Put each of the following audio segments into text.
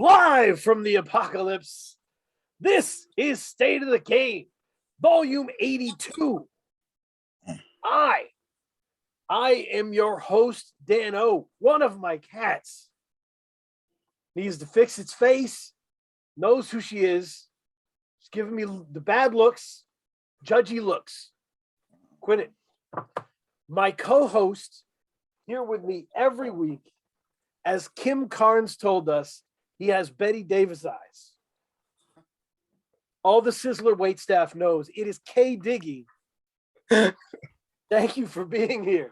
Live from the apocalypse, this is State of the Game, volume 82. I am your host, Dan O. One of my cats needs to fix its face, knows who she is. She's giving me the bad looks, judgy looks. Quit it. My co-host here with me every week, as Kim Carnes told us, he has Betty Davis eyes. All the Sizzler waitstaff knows it is Kay Diggy. Thank you for being here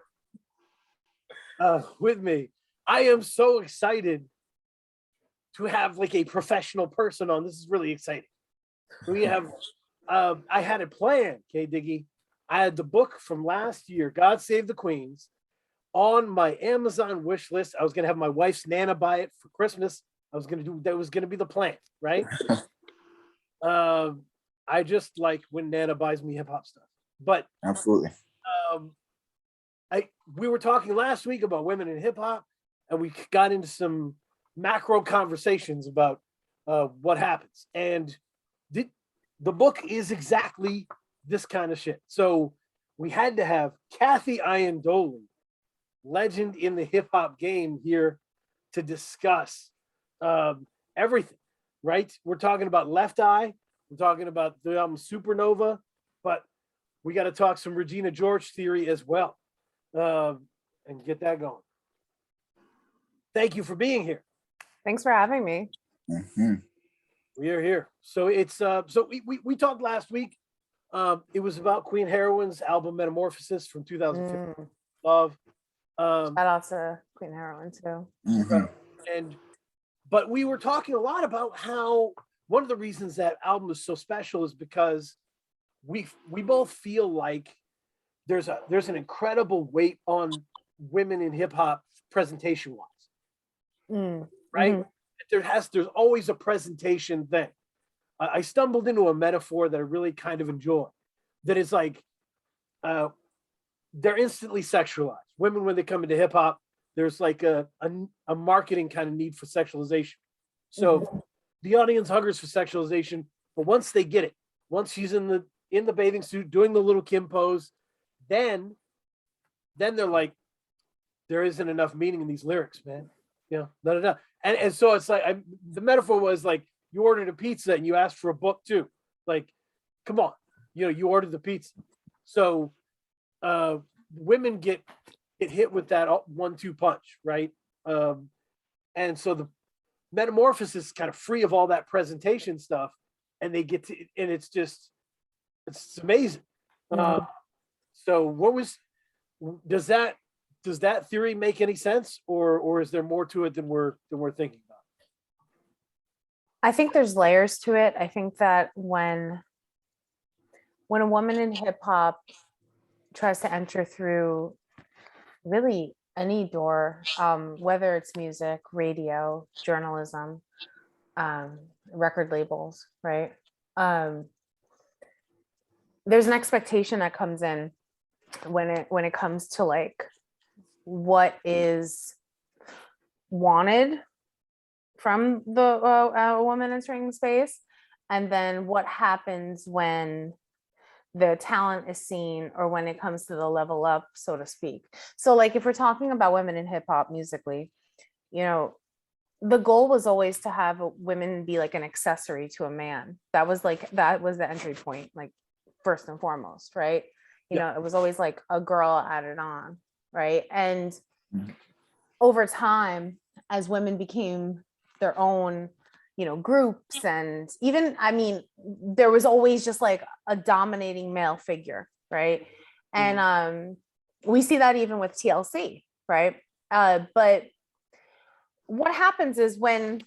with me. I am so excited to have like a professional person on. This is really exciting. We have, I had a plan, Kay Diggy. I had the book from last year, God Save the Queens, on my Amazon wish list. I was going to have my wife's Nana buy it for Christmas. That was going to be the plan, right? I just like when Nana buys me hip hop stuff, but absolutely. We were talking last week about women in hip hop, and we got into some macro conversations about what happens. And the book is exactly this kind of shit. So we had to have Kathy Iandoli, legend in the hip hop game, here to discuss everything, right? We're talking about Left Eye. We're talking about the album Supernova, but we got to talk some Regina George theory as well, and get that going. Thank you for being here. Thanks for having me. Mm-hmm. We are here. So it's so we talked last week. It was about Queen Heroine's album Metamorphosis from 2015. Love. Shout out to Queen Heroine too. Mm-hmm. But we were talking a lot about how one of the reasons that album is so special is because we both feel like there's an incredible weight on women in hip hop presentation wise, right? Mm-hmm. There's always a presentation thing. I stumbled into a metaphor that I really kind of enjoy. That is like they're instantly sexualized. Women, when they come into hip hop, there's like a marketing kind of need for sexualization. So the audience hungers for sexualization, but once they get it, once she's in the bathing suit doing the little Kim pose, then they're like, there isn't enough meaning in these lyrics, man. You know, and so it's like the metaphor was like you ordered a pizza and you asked for a book too. Like, come on, you ordered the pizza. So women get hit with that 1-2 punch, right? And so the Metamorphosis is kind of free of all that presentation stuff, and they get to, and it's amazing. So does that theory make any sense, or is there more to it than we're thinking about? I think there's layers to it. I think that when a woman in hip hop tries to enter through really any door, whether it's music, radio, journalism, record labels, right? There's an expectation that comes in when it comes to like what is wanted from the woman entering space, and then what happens when the talent is seen, or when it comes to the level up, so to speak. So like if we're talking about women in hip hop musically, the goal was always to have women be like an accessory to a man. That was the entry point, like first and foremost, right? It was always like a girl added on, right? And over time, as women became their own groups, and even, there was always just like a dominating male figure, right? And we see that even with TLC, right? But what happens is when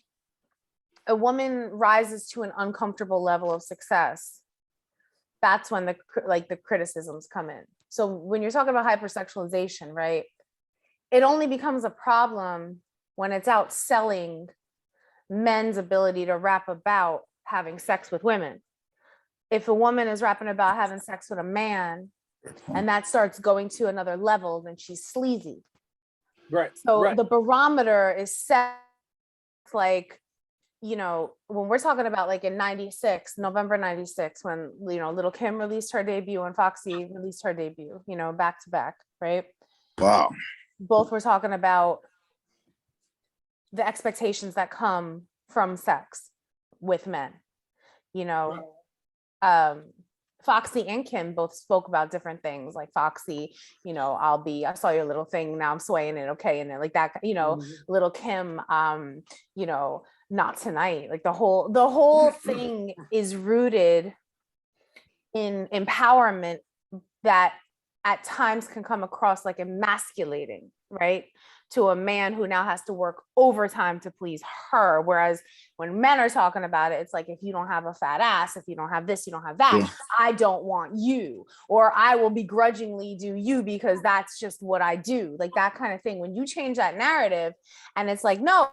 a woman rises to an uncomfortable level of success, that's when the criticisms come in. So when you're talking about hypersexualization, right, it only becomes a problem when it's outselling men's ability to rap about having sex with women. If a woman is rapping about having sex with a man and that starts going to another level, then she's sleazy. Right. So the barometer is set like you know, when we're talking about like in 96, November 96, when, you know, Little Kim released her debut and Foxy released her debut, you know, back to back, right? Wow. Both were talking about the expectations that come from sex with men, you know. Foxy and Kim both spoke about different things. Like Foxy, you know, I saw your little thing, now I'm swaying it, okay, and then like that, you know. Little Kim, you know, not tonight. Like the whole thing is rooted in empowerment that at times can come across like emasculating, right? To a man who now has to work overtime to please her. Whereas when men are talking about it, it's like, if you don't have a fat ass, if you don't have this, you don't have that, Yeah. I don't want you, or I will begrudgingly do you because that's just what I do. Like that kind of thing. When you change that narrative and it's like, no,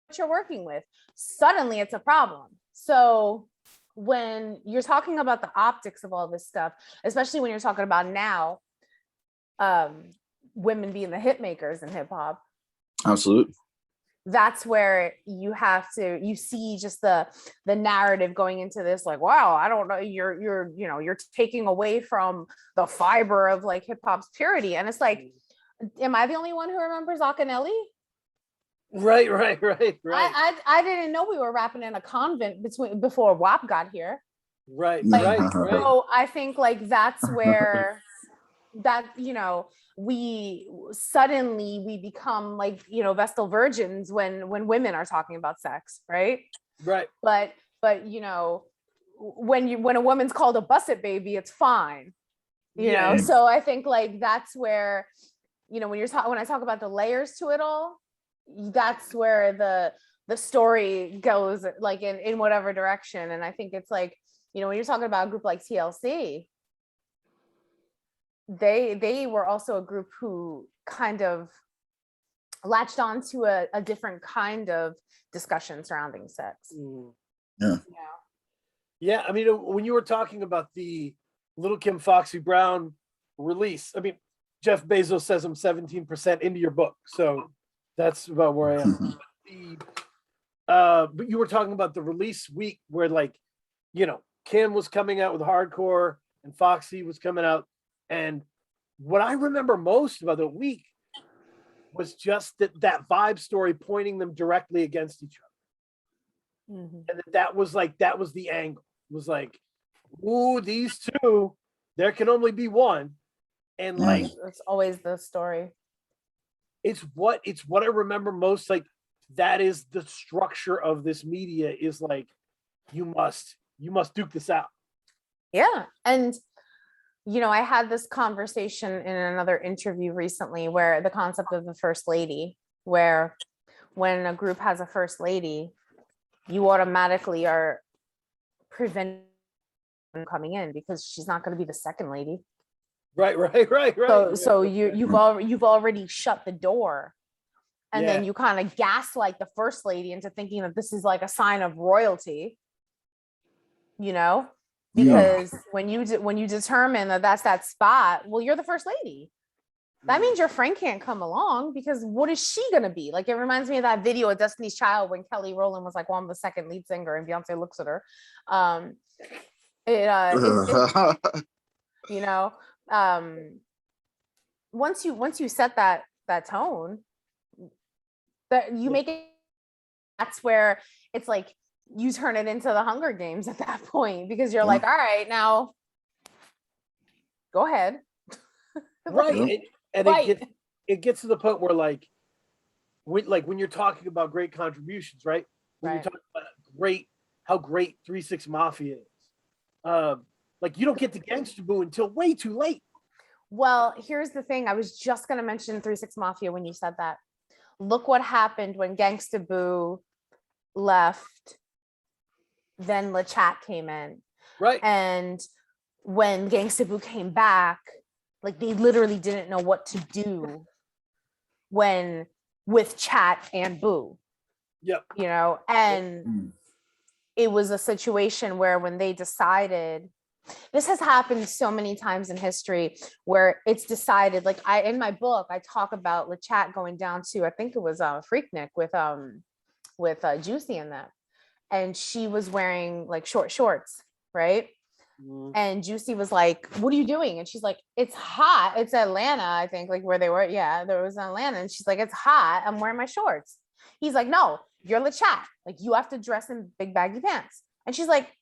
what you're working with, suddenly it's a problem. So when you're talking about the optics of all this stuff, especially when you're talking about now, women being the hit makers in hip hop, Absolutely. that's where you see just the narrative going into this, like, wow, I don't know, you're taking away from the fiber of like hip hop's purity. And it's like, am I the only one who remembers Akinelli? Right. I didn't know we were rapping in a convent before WAP got here. Right. So I think like that's where that, you know, we become like, you know, Vestal virgins when women are talking about sex, right? But you know, when a woman's called a busset baby, it's fine, you know. So I think like that's where, you know, when I talk about the layers to it all, that's where the story goes, like in whatever direction. And I think it's like, you know, when you're talking about a group like TLC, they were also a group who kind of latched on to a different kind of discussion surrounding sex. Yeah. I mean, when you were talking about the Little Kim Foxy Brown release, I mean, Jeff Bezos says I'm 17% into your book, so that's about where I am. But you were talking about the release week where, like, you know, Kim was coming out with hardcore and Foxy was coming out. And what I remember most about the week was just that vibe story pointing them directly against each other. And that was the angle. It was like, ooh, these two, there can only be one. And like, it's always the story. It's what I remember most. Like, that is the structure of this media, is like, you must duke this out. Yeah. And you know, I had this conversation in another interview recently where the concept of the first lady, where when a group has a first lady, you automatically are preventing them coming in because she's not going to be the second lady. Right. So you've already shut the door, and then you kind of gaslight the first lady into thinking that this is like a sign of royalty, you know, because when you determine that that's that spot, well, you're the first lady. That means your friend can't come along, because what is she gonna be? Like, it reminds me of that video of Destiny's Child when Kelly Rowland was like, well, I'm the second lead singer, and Beyonce looks at her. You know, once you set that tone, that you make it, that's where it's like you turn it into the Hunger Games at that point, because you're like, all right, now go ahead. Right. And it gets to the point where like when you're talking about great contributions, right? When you're talking about how great 3 6 Mafia is, like, you don't get to Gangsta Boo until way too late. Well, here's the thing. I was just going to mention 3 6 Mafia when you said that. Look what happened when Gangsta Boo left. Then LeChat came in. Right. And when Gangsta Boo came back, like, they literally didn't know what to do with Chat and Boo. Yep. You know, and it was a situation where when they decided, this has happened so many times in history where it's decided, like, in my book, I talk about LeChat going down to, I think it was Freaknik with with Juicy in them, and she was wearing like short shorts, right? And Juicy was like, "What are you doing?" And she's like, "It's hot. It's Atlanta, I think, like where they were. Yeah, there was Atlanta." And she's like, "It's hot. I'm wearing my shorts." He's like, "No, you're the chat. Like you have to dress in big baggy pants." And she's like,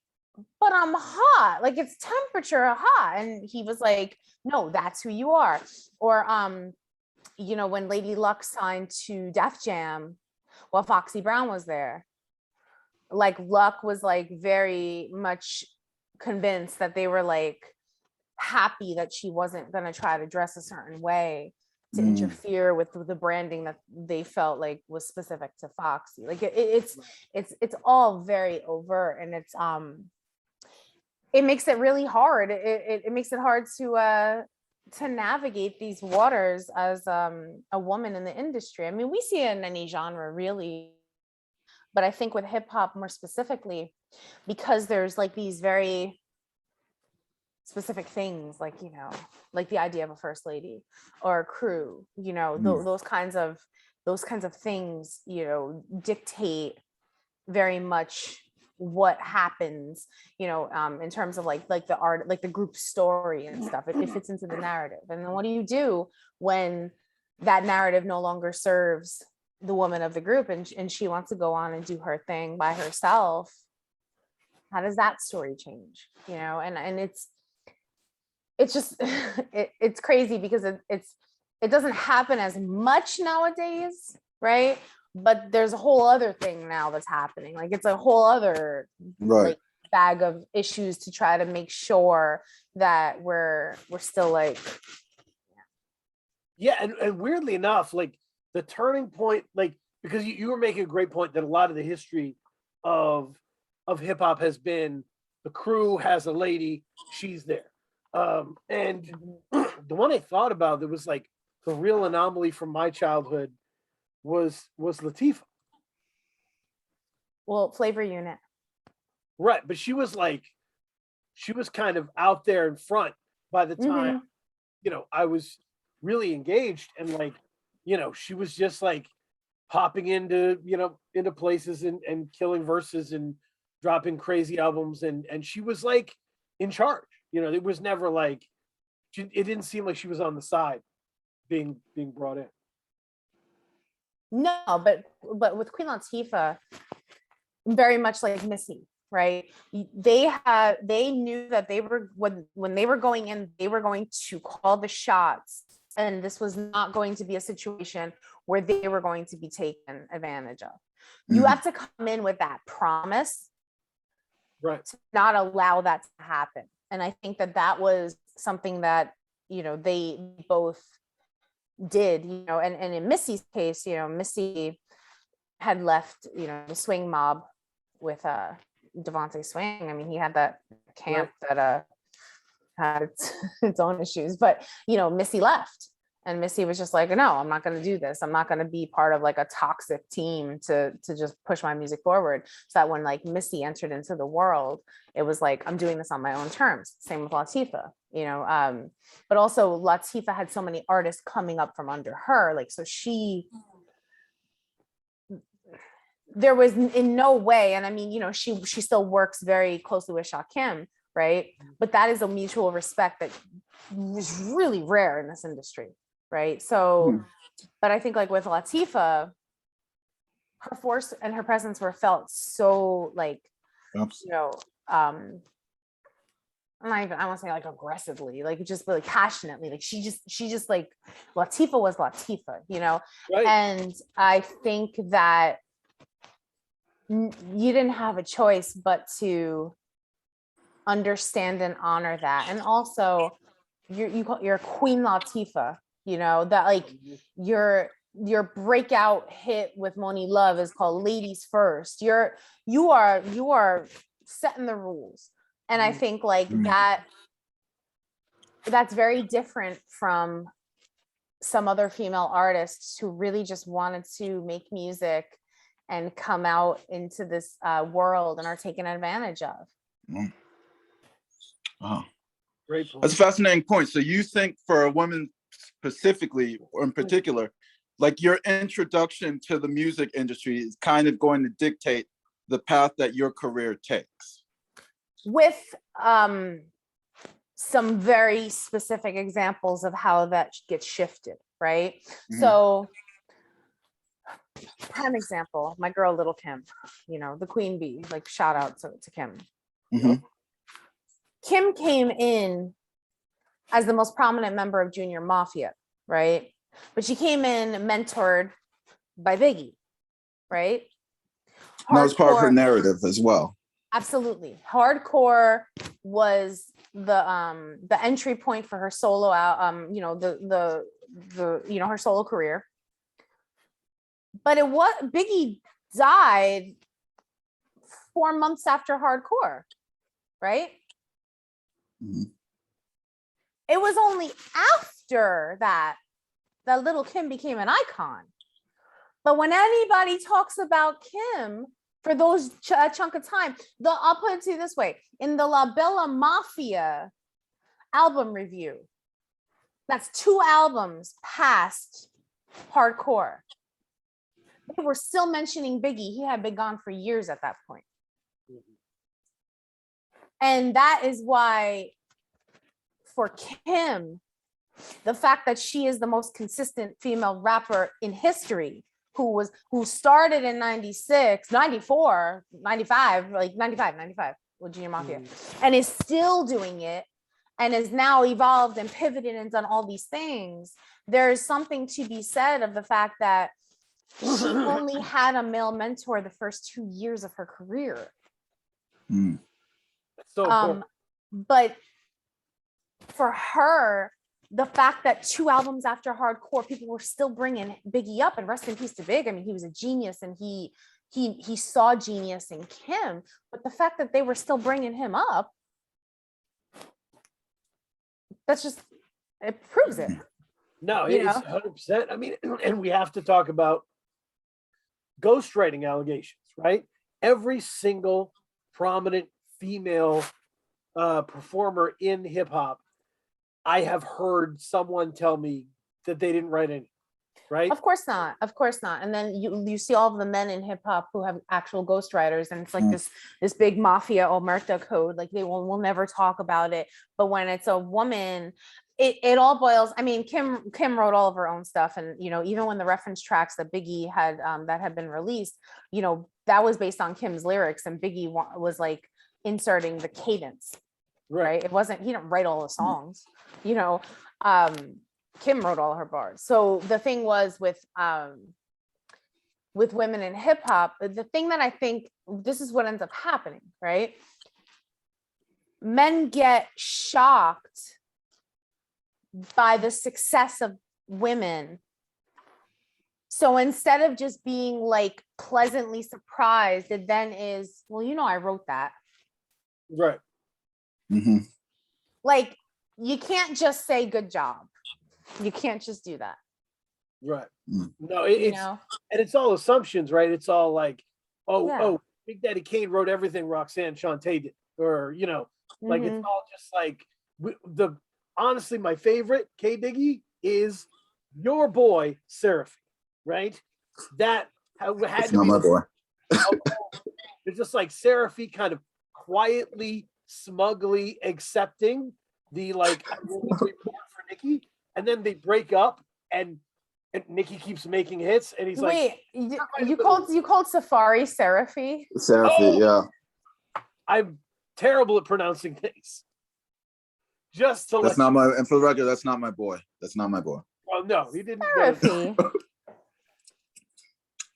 "But I'm hot. Like it's temperature hot." And he was like, "No, that's who you are." Or you know, when Lady Luck signed to Def Jam, well, Foxy Brown was there. Like Luck was like very much convinced that they were like happy that she wasn't going to try to dress a certain way to interfere with the branding that they felt like was specific to Foxy. Like it's all very overt, and it makes it really hard. It makes it hard to navigate these waters as a woman in the industry. I mean, we see it in any genre really, but I think with hip hop more specifically, because there's like these very specific things, like, you know, like the idea of a first lady or a crew, you know, those kinds of things, you know, dictate very much what happens, you know, in terms of like the art, like the group story and stuff. It fits into the narrative. And then what do you do when that narrative no longer serves the woman of the group, and she wants to go on and do her thing by herself? How does that story change? You know, and it's just it's crazy because it doesn't happen as much nowadays, right? But there's a whole other thing now that's happening. Like it's a whole other like bag of issues to try to make sure that we're still like, yeah. And weirdly enough, like the turning point, like, because you were making a great point that a lot of the history of hip hop has been the crew has a lady, she's there. And the one I thought about that was like the real anomaly from my childhood was Latifah. well, Flavor Unit. Right, but she was kind of out there in front by the time, you know, I was really engaged, and like, you know, she was just like popping into, you know, into places and killing verses and dropping crazy albums, and she was like in charge. You know, it was never like it didn't seem like she was on the side being brought in. No, but with Queen Latifah, very much like Missy, right? They knew that they were when they were going in, they were going to call the shots, and this was not going to be a situation where they were going to be taken advantage of. You have to come in with that promise, right, to not allow that to happen. And I think that was something that, you know, they both did, you know, and in Missy's case, you know, Missy had left, you know, the swing mob with Devontae Swing. I mean, he had that camp that had its own issues, but you know, Missy left, and Missy was just like, no, I'm not going to do this. I'm not going to be part of like a toxic team to just push my music forward. So that when like Missy entered into the world, it was like, I'm doing this on my own terms. Same with Latifah, you know, but also Latifah had so many artists coming up from under her. Like, so there was in no way, and I mean, you know, she still works very closely with Shakim, right? But that is a mutual respect that is really rare in this industry, right? So, but I think like with Latifah, her force and her presence were felt so like, you know, I want to say like aggressively, like just like passionately, like she just like Latifah was Latifah, you know, and I think that you didn't have a choice but to understand and honor that. And also you're Queen Latifah, you know, that like your breakout hit with Moni Love is called Ladies First. You are setting the rules. And I think like that's very different from some other female artists who really just wanted to make music and come out into this world and are taken advantage of. Oh. Great point. That's a fascinating point. So you think for a woman specifically, or in particular, like your introduction to the music industry is kind of going to dictate the path that your career takes. With some very specific examples of how that gets shifted, right? Mhm. So, prime example, my girl, Little Kim, you know, the queen bee, like shout out to Kim. Mhm. Kim came in as the most prominent member of Junior Mafia, right? But she came in mentored by Biggie, right? That was part of her Hardcore- narrative as well. Absolutely. Hardcore was the entry point for her solo out, you know, the you know, her solo career. But it was Biggie died 4 months after Hardcore, right? Mhm. It was only after that Little Kim became an icon. But when anybody talks about Kim for those chunk of time, I'll put it to you this way: in the La Bella Mafia album review, that's 2 albums past Hardcore, they were still mentioning Biggie. He had been gone for years at that point. And that is why for Kim, the fact that she is the most consistent female rapper in history, who started in 96, 94, 95, like 95 with Junior Mafia, and is still doing it, and has now evolved and pivoted and done all these things. There's something to be said of the fact that she only had a male mentor the first 2 years of her career. Mm. That's so important. But for her, the fact that 2 albums after Hardcore, people were still bringing Biggie up, and rest in peace to Big. I mean, he was a genius, and he saw genius in Kim. But the fact that they were still bringing him up, that's just, it proves it. No, You it's know? 100%. I mean, and we have to talk about ghostwriting allegations, right? Every single prominent female performer in hip hop, I have heard someone tell me that they didn't write any, right? Of course not. Of course not. And then you see all of the men in hip hop who have actual ghostwriters, and it's like this big mafia omerta code. Like we'll never talk about it. But when it's a woman, it all boils. I mean, Kim wrote all of her own stuff, and you know, even when the reference tracks that Biggie had that had been released, you know, that was based on Kim's lyrics, and Biggie was like inserting the cadence. Right. It wasn't, he didn't write all the songs, you know. Kim wrote all her bars. So the thing was with women in hip hop, the thing that I think this is what ends up happening, right? Men get shocked by the success of women. So instead of just being like pleasantly surprised, it then is, well, you know, I wrote that. Right. Mm-hmm. Like, you can't just say good job. You can't just do that. Right. Mm. No, and it's all assumptions, right? It's all like, oh, Big Daddy Kane wrote everything Roxanne Shante did, or you know, like it's all just like honestly, my favorite K Diggy is your boy Seraphy, right? That had It's to not be my boy. it's just like Seraphy kind of quietly, smugly accepting the like I will report for Nikki, and then they break up, and Nikki keeps making hits, and he's Wait, like, you called Safari Seraphy? Seraphy, yeah. I'm terrible at pronouncing things. Just to That's not my, and for the record, that's not my boy. That's not my boy. Well, no, he didn't. Seraphy.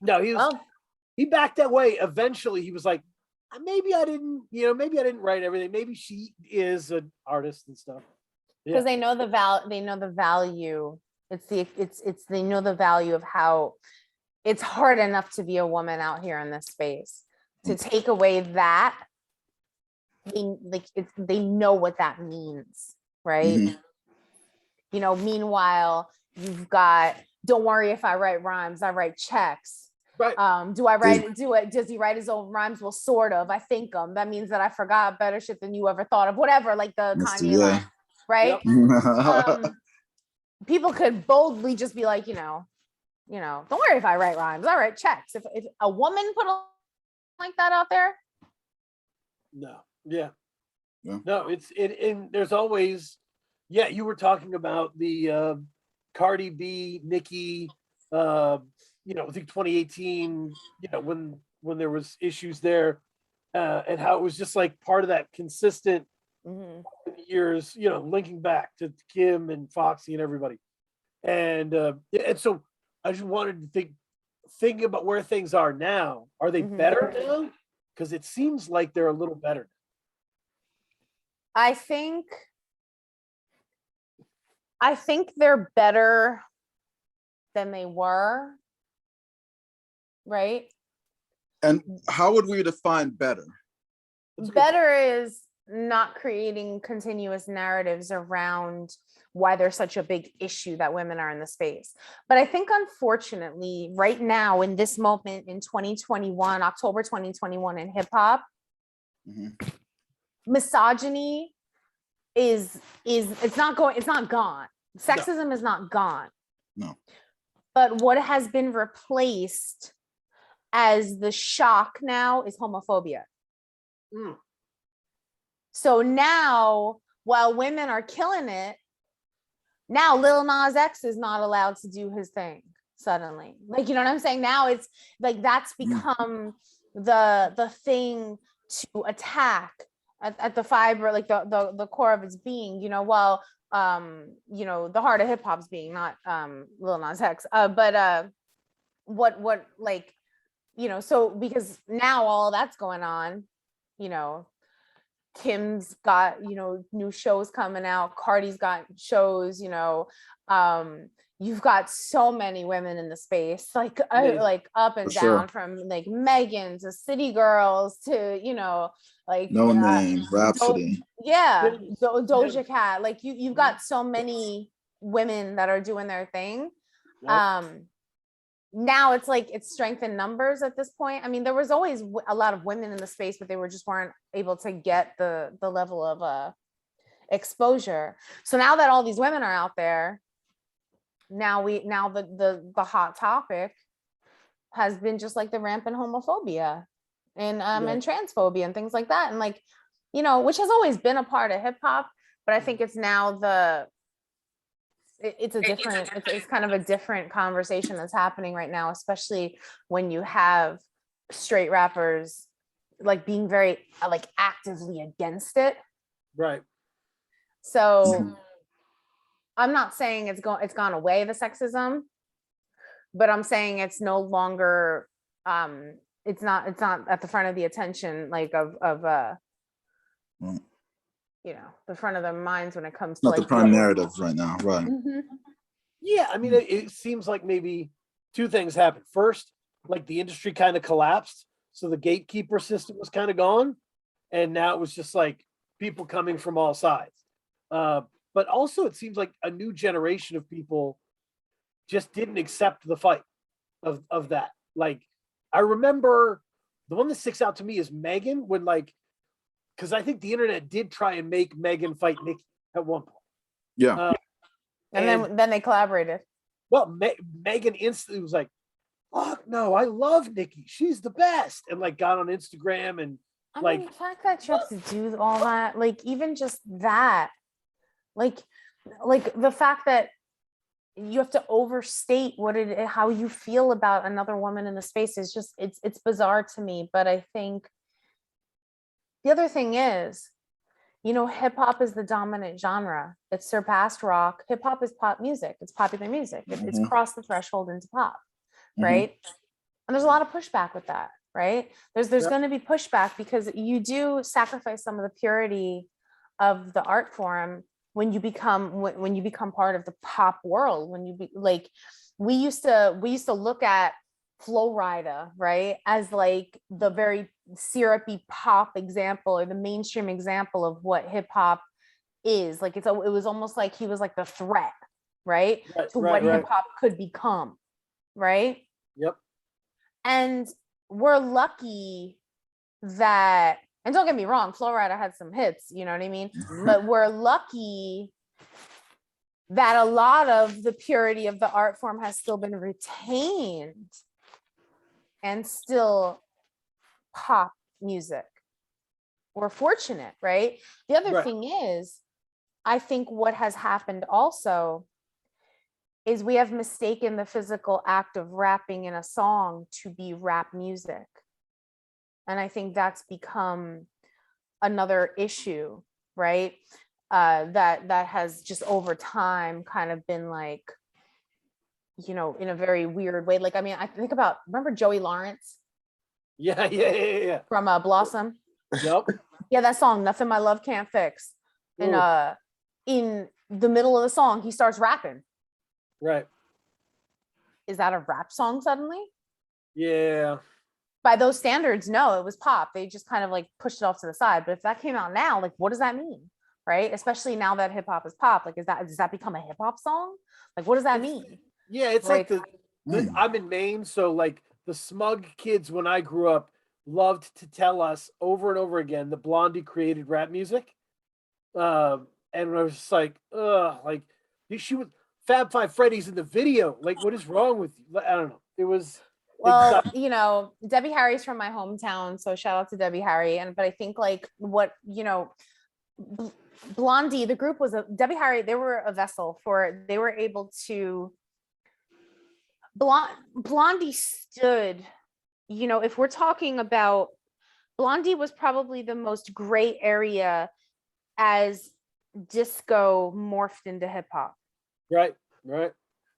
No, he backed that way. Eventually, he was like, maybe I didn't write everything. Maybe she is an artist and stuff. Because they know the value. They know the value of how it's hard enough to be a woman out here in this space. To take away that, they know what that means, right? Mm-hmm. You know, meanwhile, you've got, don't worry if I write rhymes, I write checks. Right. Does he write his own rhymes? Well, sort of. I think that means that I forgot better shit than you ever thought of. Whatever, like the Kanye line, right? Yep. People could boldly just be like, you know, you know, don't worry if I write rhymes. I write checks. If a woman put a like that out there, No. Yeah. Yeah. No, and there's always, yeah, you were talking about the Cardi B, Nicki, you know, I think 2018, you know, when there was issues there, and how it was just like part of that consistent mhm, years, you know, linking back to Kim and Foxy and everybody. And so I just wanted to think about where things are now. Are they mhm. better now? Because it seems like they're a little better. I think they're better than they were, right? And how would we define better? That's a good Better is not creating continuous narratives around why there's such a big issue that women are in the space. But I think, unfortunately, right now, in this moment in 2021, October 2021, in hip hop, Mhm. misogyny is it's not gone. Sexism is not gone. No. But what has been replaced as the shock now is homophobia. Mm. So now, while women are killing it, now Lil Nas X is not allowed to do his thing suddenly. Like, you know what I'm saying? Now it's like that's become the thing to attack at the fiber, like the core of its being, you know, while you know, the heart of hip hop's being not Lil Nas X. But what like, you know, so because now all that's going on, you know, Kim's got, you know, new shows coming out, Cardi's got shows, you know, you've got so many women in the space, like Amazing. like up and For sure. down, from like Megan to City Girls to, you know, like No Name, Rhapsody. yeah, Yeah. Doja Cat, like you've got so many women that are doing their thing. Yep. Now it's like it's strength in numbers at this point. I mean, there was always a lot of women in the space, but they weren't able to get the level of exposure. So now that all these women are out there, now the hot topic has been just like the rampant homophobia and transphobia and things like that, and like, you know, which has always been a part of hip hop, but I think it's now it's kind of a different conversation that's happening right now, especially when you have straight rappers like being very like actively against it. Right. So I'm not saying it's gone away, the sexism, but I'm saying it's no longer it's not at the front of the attention, like of Mm. you know, the front of their minds when it comes to Not the like prime narrative right now, right? Mhm. Yeah, I mean, it seems like maybe two things happened. First, like the industry kind of collapsed, so the gatekeeper system was kind of gone, and now it was just like people coming from all sides. But also, it seems like a new generation of people just didn't accept the fight of that. Like, I remember the one that sticks out to me is Megan, when like, because I think the internet did try and make Megan fight Nicki at one point. Yeah. And then they collaborated. Well, Megan instantly was like, "Fuck no, I love Nicki. She's the best," and like got on Instagram and I like, mean, the fact that you have to do all that, like even just that, like the fact that you have to overstate how you feel about another woman in the space is just it's bizarre to me. But I think the other thing is, you know, hip hop is the dominant genre. It's surpassed rock. Hip hop is pop music. It's popular music. It's crossed the threshold into pop, right? And there's a lot of pushback with that, right? There's going to be pushback because you do sacrifice some of the purity of the art form when you become part of the pop world. When you be like, we used to look at Flow Rida, right, as like the very syrupy pop example or the mainstream example of what hip hop is. Like it was almost like he was like the threat, right, to what hip hop could become, right? Yep. And we're lucky that, and don't get me wrong, Flow Rida had some hits, you know what I mean? But we're lucky that a lot of the purity of the art form has still been retained and still pop music. We're fortunate, right? The other Right. thing is, I think what has happened also is we have mistaken the physical act of rapping in a song to be rap music. And I think that's become another issue, right? That has just over time kind of been like, you know, in a very weird way. Like, I mean, I think about, remember Joey Lawrence Yeah. from Blossom? Yep. Yeah, that song, Nothing My Love Can't Fix. And Ooh. in the middle of the song, he starts rapping. Right. Is that a rap song suddenly? Yeah. By those standards, no, it was pop. They just kind of like pushed it off to the side. But if that came out now, like, what does that mean? Right? Especially now that hip hop is pop. Like, does that become a hip hop song? Like, what does that mean? Yeah, it's like the Mm. I'm in Maine, so like the smug kids when I grew up loved to tell us over and over again that Blondie created rap music. And I was just like, ugh, like she was Fab Five Freddy's in the video. Like, what is wrong with you? I don't know. It was Well, exotic. you know, Debbie Harry's from my hometown, so shout out to Debbie Harry. But I think like what, you know, Blondie, the group was Debbie Harry, they were a vessel for, they were able to, Blondie stood, you know, if we're talking about, Blondie was probably the most gray area as disco morphed into hip hop. Right.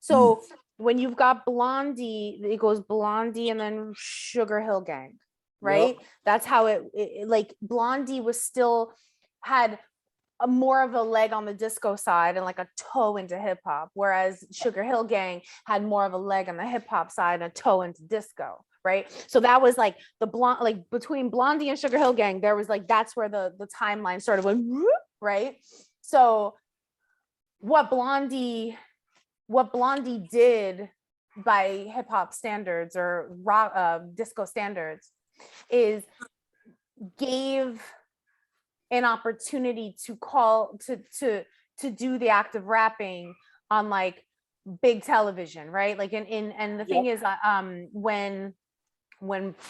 So when you've got Blondie, it goes Blondie and then Sugar Hill Gang, right? Yep. That's how it like Blondie was still had a more of a leg on the disco side and like a toe into hip hop, whereas Sugar Hill Gang had more of a leg on the hip hop side and a toe into disco, right? So that was like the blonde, like between Blondie and Sugar Hill Gang, there was like, that's where the timeline started went, right? So what Blondie did by hip hop standards or rock disco standards is gave an opportunity to call to do the act of rapping on like big television, right? Like and the thing is when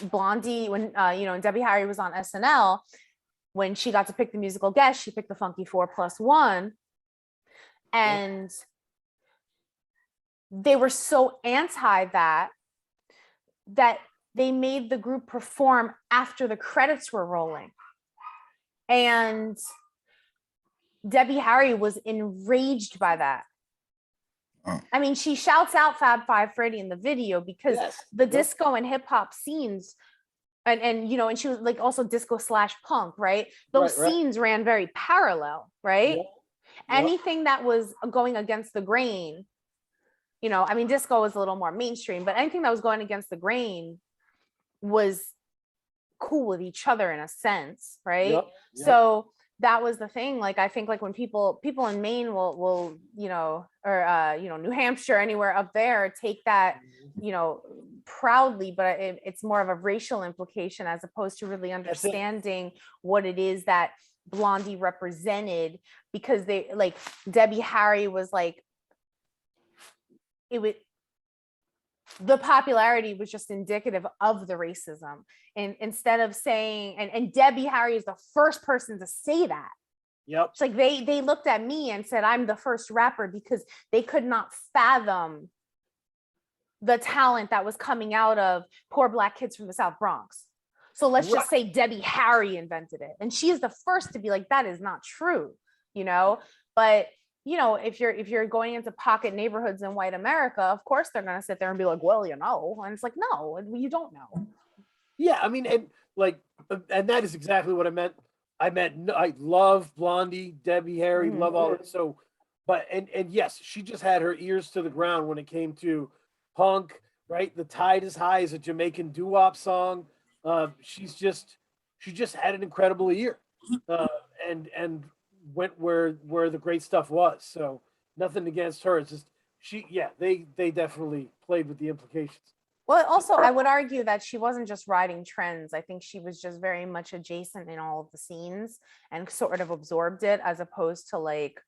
Blondie, when you know, Debbie Harry was on SNL, when she got to pick the musical guest, she picked the Funky 4+1, and they were so anti that they made the group perform after the credits were rolling. And Debbie Harry was enraged by that. I mean, she shouts out Fab Five Freddy in the video because the disco and hip hop scenes, and you know, and she was like also disco / punk, right? Those scenes ran very parallel, right? Anything that was going against the grain, you know, I mean, disco was a little more mainstream, but anything that was going against the grain was cool with each other in a sense, right? So that was the thing. Like, I think like when people in Maine will, you know, or you know, New Hampshire, anywhere up there, take that, you know, proudly, but it's more of a racial implication as opposed to really understanding what it is that Blondie represented, because they like Debbie Harry was like, it would, the popularity was just indicative of the racism. And instead of saying, and Debbie Harry is the first person to say that. It's like they looked at me and said, I'm the first rapper, because they could not fathom the talent that was coming out of poor Black kids from the South Bronx. So let's just say Debbie Harry invented it. And she is the first to be like, that is not true, you know? But you know, if you're going into pocket neighborhoods in white America, of course they're gonna sit there and be like, well, you know, and it's like, no, you don't know. Yeah, I mean, and like, and that is exactly what I meant. I love Blondie, Debbie Harry, love all it. So, but and yes, she just had her ears to the ground when it came to punk, right? The Tide is High is a Jamaican doo-wop song. She just had an incredible ear, and went where the great stuff was. So nothing against her. It's just they definitely played with the implications. Well, also, I would argue that she wasn't just riding trends. I think she was just very much adjacent in all of the scenes and sort of absorbed it, as opposed to like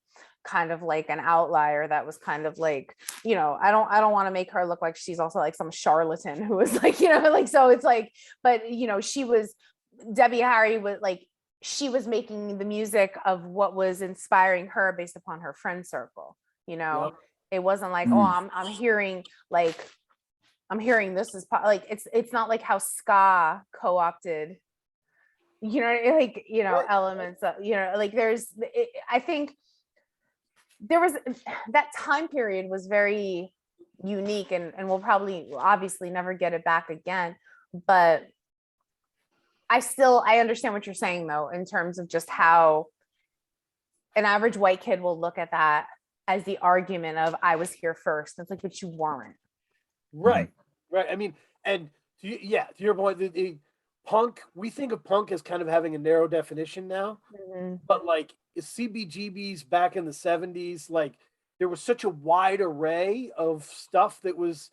kind of like an outlier that was kind of like, you know, I don't want to make her look like she's also like some charlatan who was like, you know, like, so it's like, but you know, Debbie Harry was like, she was making the music of what was inspiring her based upon her friend circle, you know. Yep. It wasn't like, oh, Mm. I'm hearing this is like, it's not like how ska co-opted, you know, like, you know, Right. elements of, you know, like I think there was that time period was very unique, and we'll probably obviously never get it back again, but I understand what you're saying though, in terms of just how an average white kid will look at that as the argument of I was here first. It's like, but you weren't. Right. Right. I mean, and to your point, the punk, we think of punk as kind of having a narrow definition now, but like CBGBs back in the 70s, like there was such a wide array of stuff that was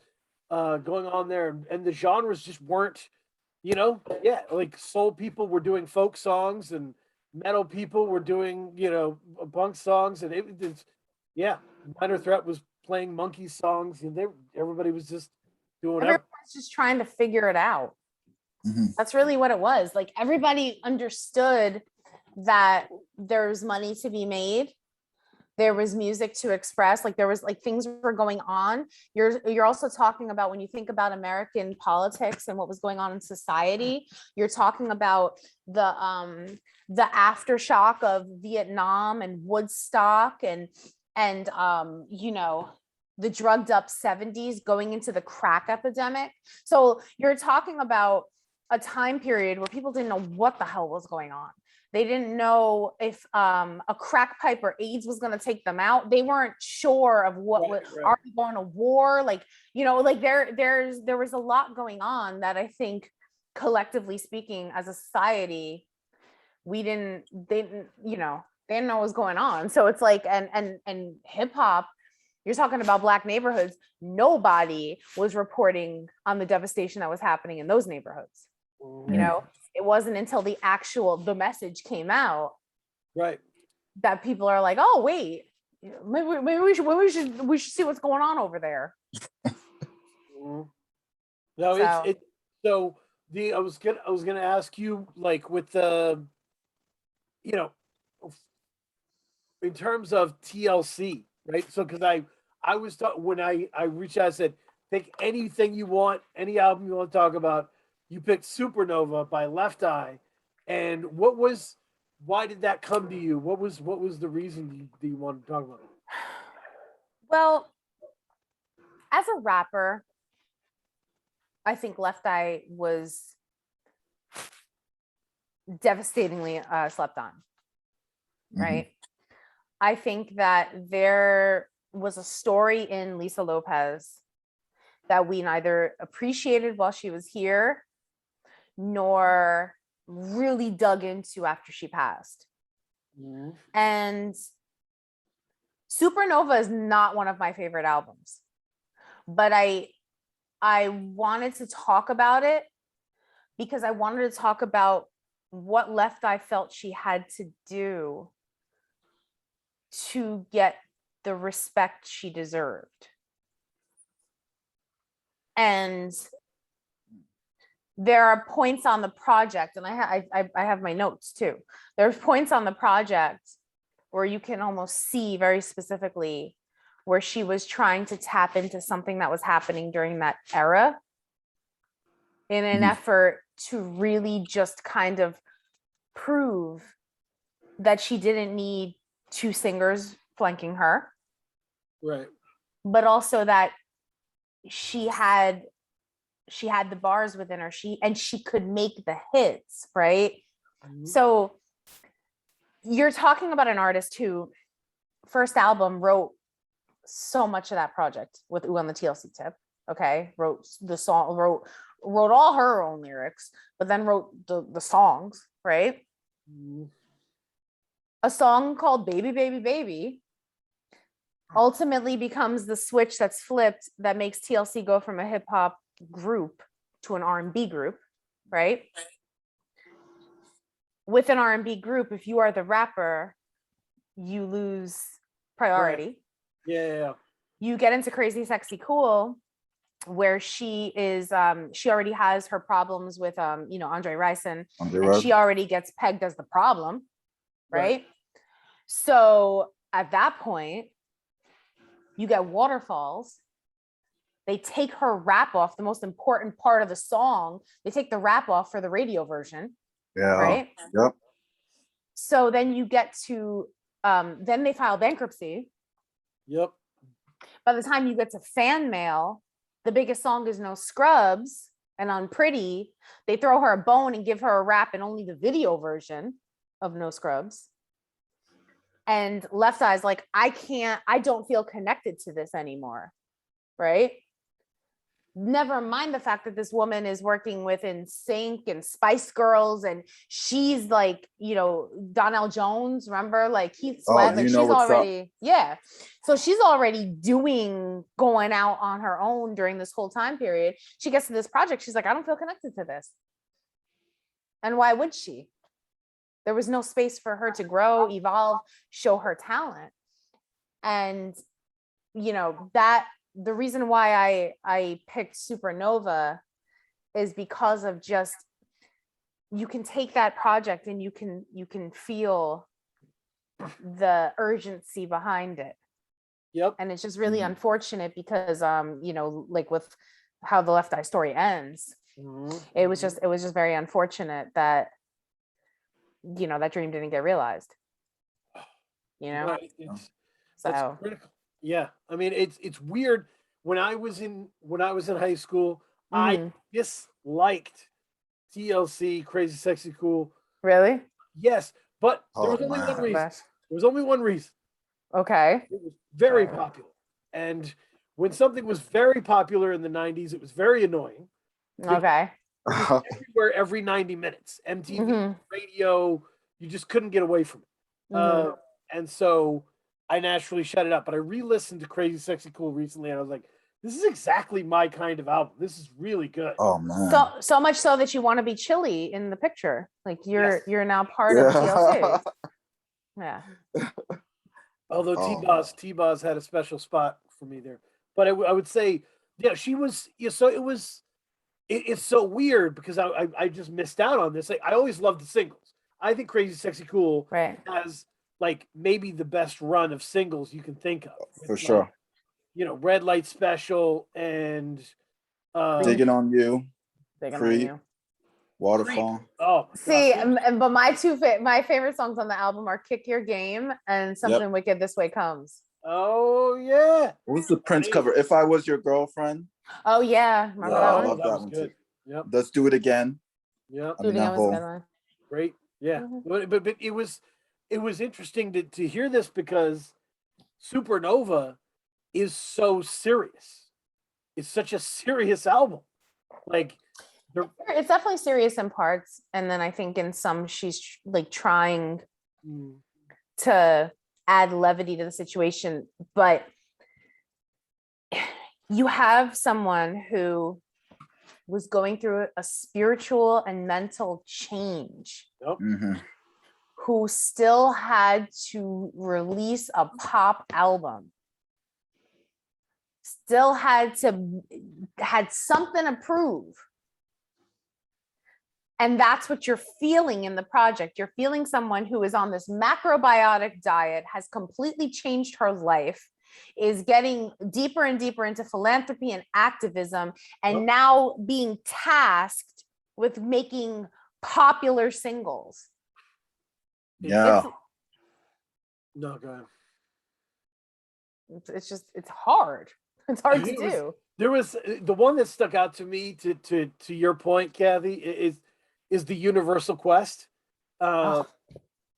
going on there, and the genres just weren't, you know, yeah, like soul people were doing folk songs and metal people were doing, you know, punk songs, and it's, yeah, Minor Threat was playing monkey songs, and everybody was just doing whatever. Everyone's just trying to figure it out. Mhm. That's really what it was. Like, everybody understood that there's money to be made. There was music to express, like there was like things were going on. You're also talking about, when you think about American politics and what was going on in society, you're talking about the aftershock of Vietnam and Woodstock and you know, the drugged up 70s going into the crack epidemic. So you're talking about a time period where people didn't know what the hell was going on. They didn't know if a crack pipe or AIDS was going to take them out. They weren't sure of what Right. are we going to war? Like, you know, like there was a lot going on that I think, collectively speaking, as a society, they didn't know what was going on. So it's like, and hip hop, you're talking about Black neighborhoods. Nobody was reporting on the devastation that was happening in those neighborhoods. You know, it wasn't until the message came out, Right. that people are like, oh wait, maybe we should see what's going on over there. No, So- it's so I was gonna ask you, like, with the, you know, in terms of TLC, right? So because I was when I reached out, I said, pick anything you want, any album you want to talk about. You picked Supernova by Left Eye, and why did that come to you? What was the reason that you wanted to talk about it? Well, as a rapper, I think Left Eye was devastatingly slept on, right? I think that there was a story in Lisa Lopes that we neither appreciated while she was here, nor really dug into after she passed. And Supernova is not one of my favorite albums, but I wanted to talk about it because I wanted to talk about what Left Eye felt she had to do to get the respect she deserved. And there are points on the project, and I have my notes too. There's points on the project where you can almost see very specifically where she was trying to tap into something that was happening during that era in an effort to really just kind of prove that she didn't need two singers flanking her, Right. but also that she had the bars within her, she could make the hits, right? So you're talking about an artist who first album wrote so much of that project with Ooh on the TLC tip, okay? Wrote the song, wrote all her own lyrics, but then wrote the songs, right? A song called Baby Baby Baby ultimately becomes the switch that's flipped that makes TLC go from a hip hop group to an R&B group, right? With an R&B group, if you are the rapper, you lose priority. Yeah. You get into Crazy Sexy Cool, where she is she already has her problems with Andre Ricin, and she already gets pegged as the problem, right? So at that point, you get Waterfalls. They take her rap off, the most important part of the song. They take the rap off for the radio version. Yeah. Right. Yep. So then you get to then they file bankruptcy. Yep. By the time you get to Fan Mail, the biggest song is No Scrubs and Unpretty. They throw her a bone and give her a rap and only the video version of No Scrubs. And Left Eye's like, I don't feel connected to this anymore. Right? Never mind the fact that this woman is working with NSYNC and Spice Girls, and she's like, Donnell Jones, remember, like Keith Sweat, like she's already, yeah. So she's already going out on her own during this whole time period. She gets to this project. She's like, I don't feel connected to this. And why would she? There was no space for her to grow, evolve, show her talent. And, that the reason why I picked Supernova is because of just, you can take that project and you can feel the urgency behind it. Yep. And it's just really unfortunate because like with how the Left Eye story ends, it was just very unfortunate that that dream didn't get realized. Right. So critical. Yeah, I mean it's weird. When I was in high school, I disliked TLC, Crazy Sexy Cool. Really? Yes, but there was only one reason. There was only one reason. Okay. It was very popular, and when something was very popular in the '90s, it was very annoying. Okay. It was everywhere every 90 minutes. MTV, radio, you just couldn't get away from it. And so I naturally shut it up. But I re-listened to Crazy Sexy Cool recently, and I was like, this is exactly my kind of album. This is really good. Oh man. So much so that you want to be Chili in the picture. Like you're now part of TLC. Yeah. Although T-Boz had a special spot for me there. But I would say, yeah, she was, so it was, it's so weird because I just missed out on this. Like, I always loved the singles. I think Crazy Sexy Cool has like maybe the best run of singles you can think of. For sure. Red Light Special and Digging on You. Digging on You. Waterfall. Oh, see, but my favorite songs on the album are "Kick Your Game" and "Something Wicked This Way Comes." Oh yeah. What was the Prince cover? If I Was Your Girlfriend. Oh yeah, remember that one? I love that one good. too. Yep. Let's Do It Again. Yep. Do It Again was a good one. Great. Yeah. But it was interesting to hear this because Supernova is so serious. It's such a serious album. Like, it's definitely serious in parts, and then I think in some she's like trying to add levity to the situation. But you have someone who was going through a spiritual and mental change, who still had to release a pop album, still had something to prove. And that's what you're feeling in the project. You're feeling someone who is on this macrobiotic diet, has completely changed her life, is getting deeper and deeper into philanthropy and activism, and now being tasked with making popular singles. Yeah. No, go ahead. It's hard. It's hard to do. There was the one that stuck out to me to your point, Kathy, is the Universal Quest. That's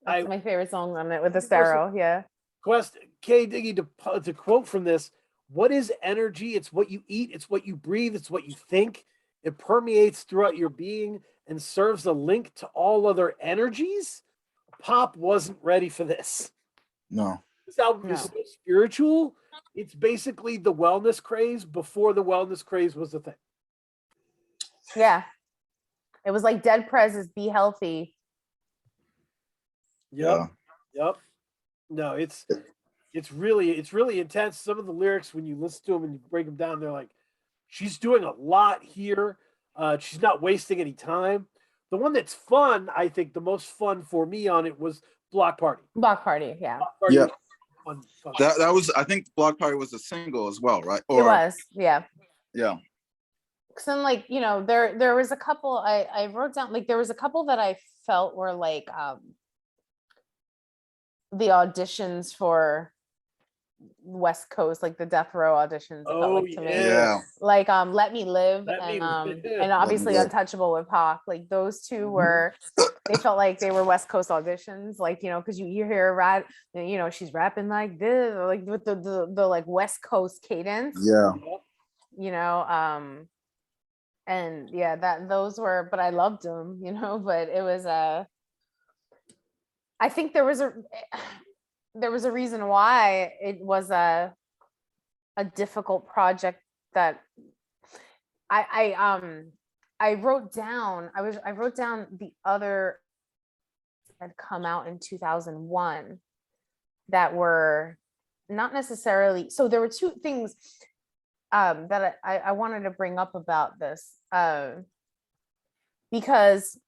my favorite song on it with the Starro. Yeah. Quest, K Diggy, to quote from this, what is energy? It's what you eat, it's what you breathe, it's what you think. It permeates throughout your being and serves a link to all other energies. Pop wasn't ready for this. No. This album is so spiritual. It's basically the wellness craze before the wellness craze was a thing. Yeah. It was like Dead Prez's Be Healthy. Yep. No, it's it's really intense. Some of the lyrics, when you listen to them and you break them down, they're like, she's doing a lot here. She's not wasting any time. The one that's fun, I think, the most fun for me on it was Block Party. Block Party, yeah. Block Party Yeah. was fun. That was, I think Block Party was a single as well, right? It was, yeah. Yeah. Cause then like, you know, there was a couple I wrote down, like there was a couple that I felt were like the auditions for West Coast, like the Death Row auditions. It felt Oh like to me. Yeah. Like Let Me Live Let Me Live. and obviously Live. Untouchable with Pac. Like those two were, they felt like they were West Coast auditions, like, you know, because you hear rap, you know, she's rapping like this, or like with the like West Coast cadence. Yeah. You know, and yeah, those were, but I loved them, you know, but it was I think there was a reason why it was a difficult project that I wrote down. I wrote down the other had come out in 2001 that were not necessarily, so there were two things that I wanted to bring up about this because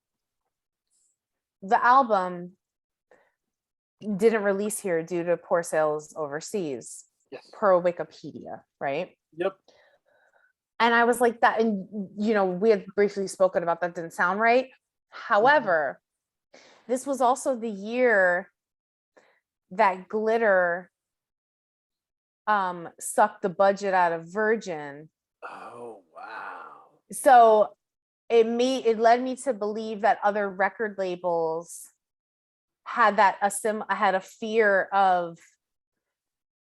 the album didn't release here due to poor sales overseas, Yes. per Wikipedia, right? Yep. And I was like that, and you know, we had briefly spoken about that didn't sound right. However, this was also the year that Glitter sucked the budget out of Virgin. Oh wow. So it led me to believe that other record labels had a fear of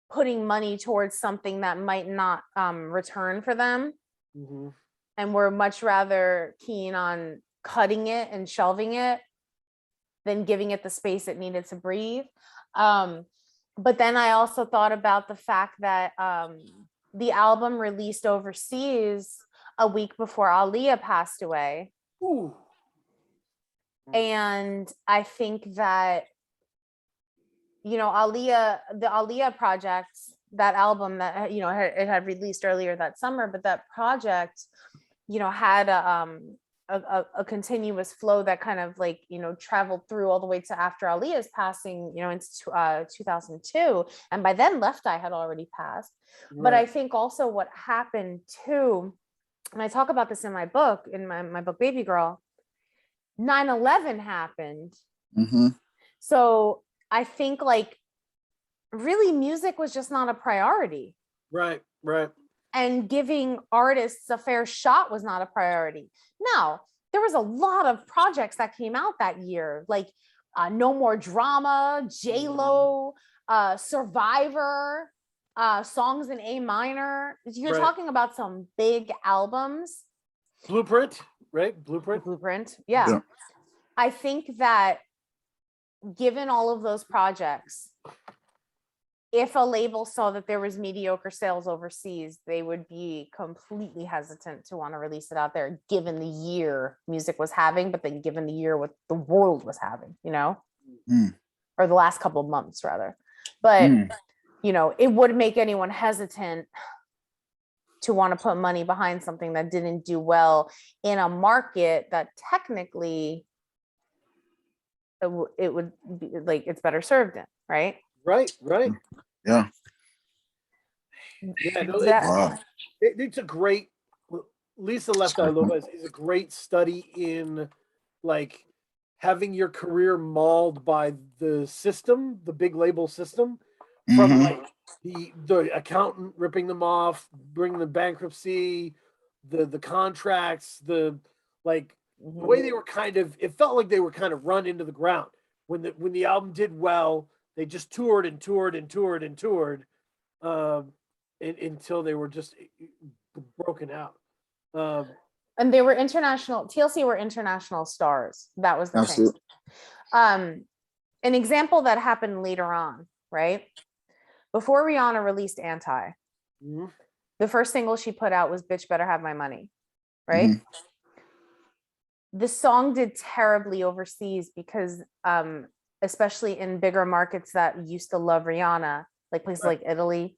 putting money towards something that might not return for them, and were much rather keen on cutting it and shelving it than giving it the space it needed to breathe. But then I also thought about the fact that the album released overseas a week before Aaliyah passed away. Ooh. And I think that, you know, the Aaliyah project, that album that, you know, it had released earlier that summer, but that project, you know, had a continuous flow that kind of like, you know, traveled through all the way to after Aaliyah's passing, you know, into 2002. And by then Left Eye had already passed. Right. But I think also what happened too, and I talk about this in my book, in my book, Baby Girl, 9/11 happened. So I think like really music was just not a priority. Right. And giving artists a fair shot was not a priority. Now, there was a lot of projects that came out that year, like No More Drama, J-Lo, Survivor, Songs in A Minor. You're Right. talking about some big albums. Blueprint, right? Blueprint, yeah. Yeah. I think that given all of those projects, if a label saw that there was mediocre sales overseas, they would be completely hesitant to want to release it out there, given the year music was having, but then given the year what the world was having, you know, or the last couple of months rather. But, you know, it would make anyone hesitant to want to put money behind something that didn't do well in a market that technically it would be like it's better served in, right? Right. Yeah. Yeah, no, Wow. it's a great, Lisa Left Eye Lopes is a great study in like having your career mauled by the system, the big label system, from like the accountant ripping them off, bringing the bankruptcy, the contracts, the like the way they were kind of, it felt like they were kind of run into the ground when the album did well. They just toured and toured and toured and toured until they were just broken out. And they were international. TLC were international stars. That was the Absolutely. thing. An example that happened later on, right? Before Rihanna released Anti, the first single she put out was Bitch Better Have My Money, right? The song did terribly overseas because especially in bigger markets that used to love Rihanna, like places Right. like Italy,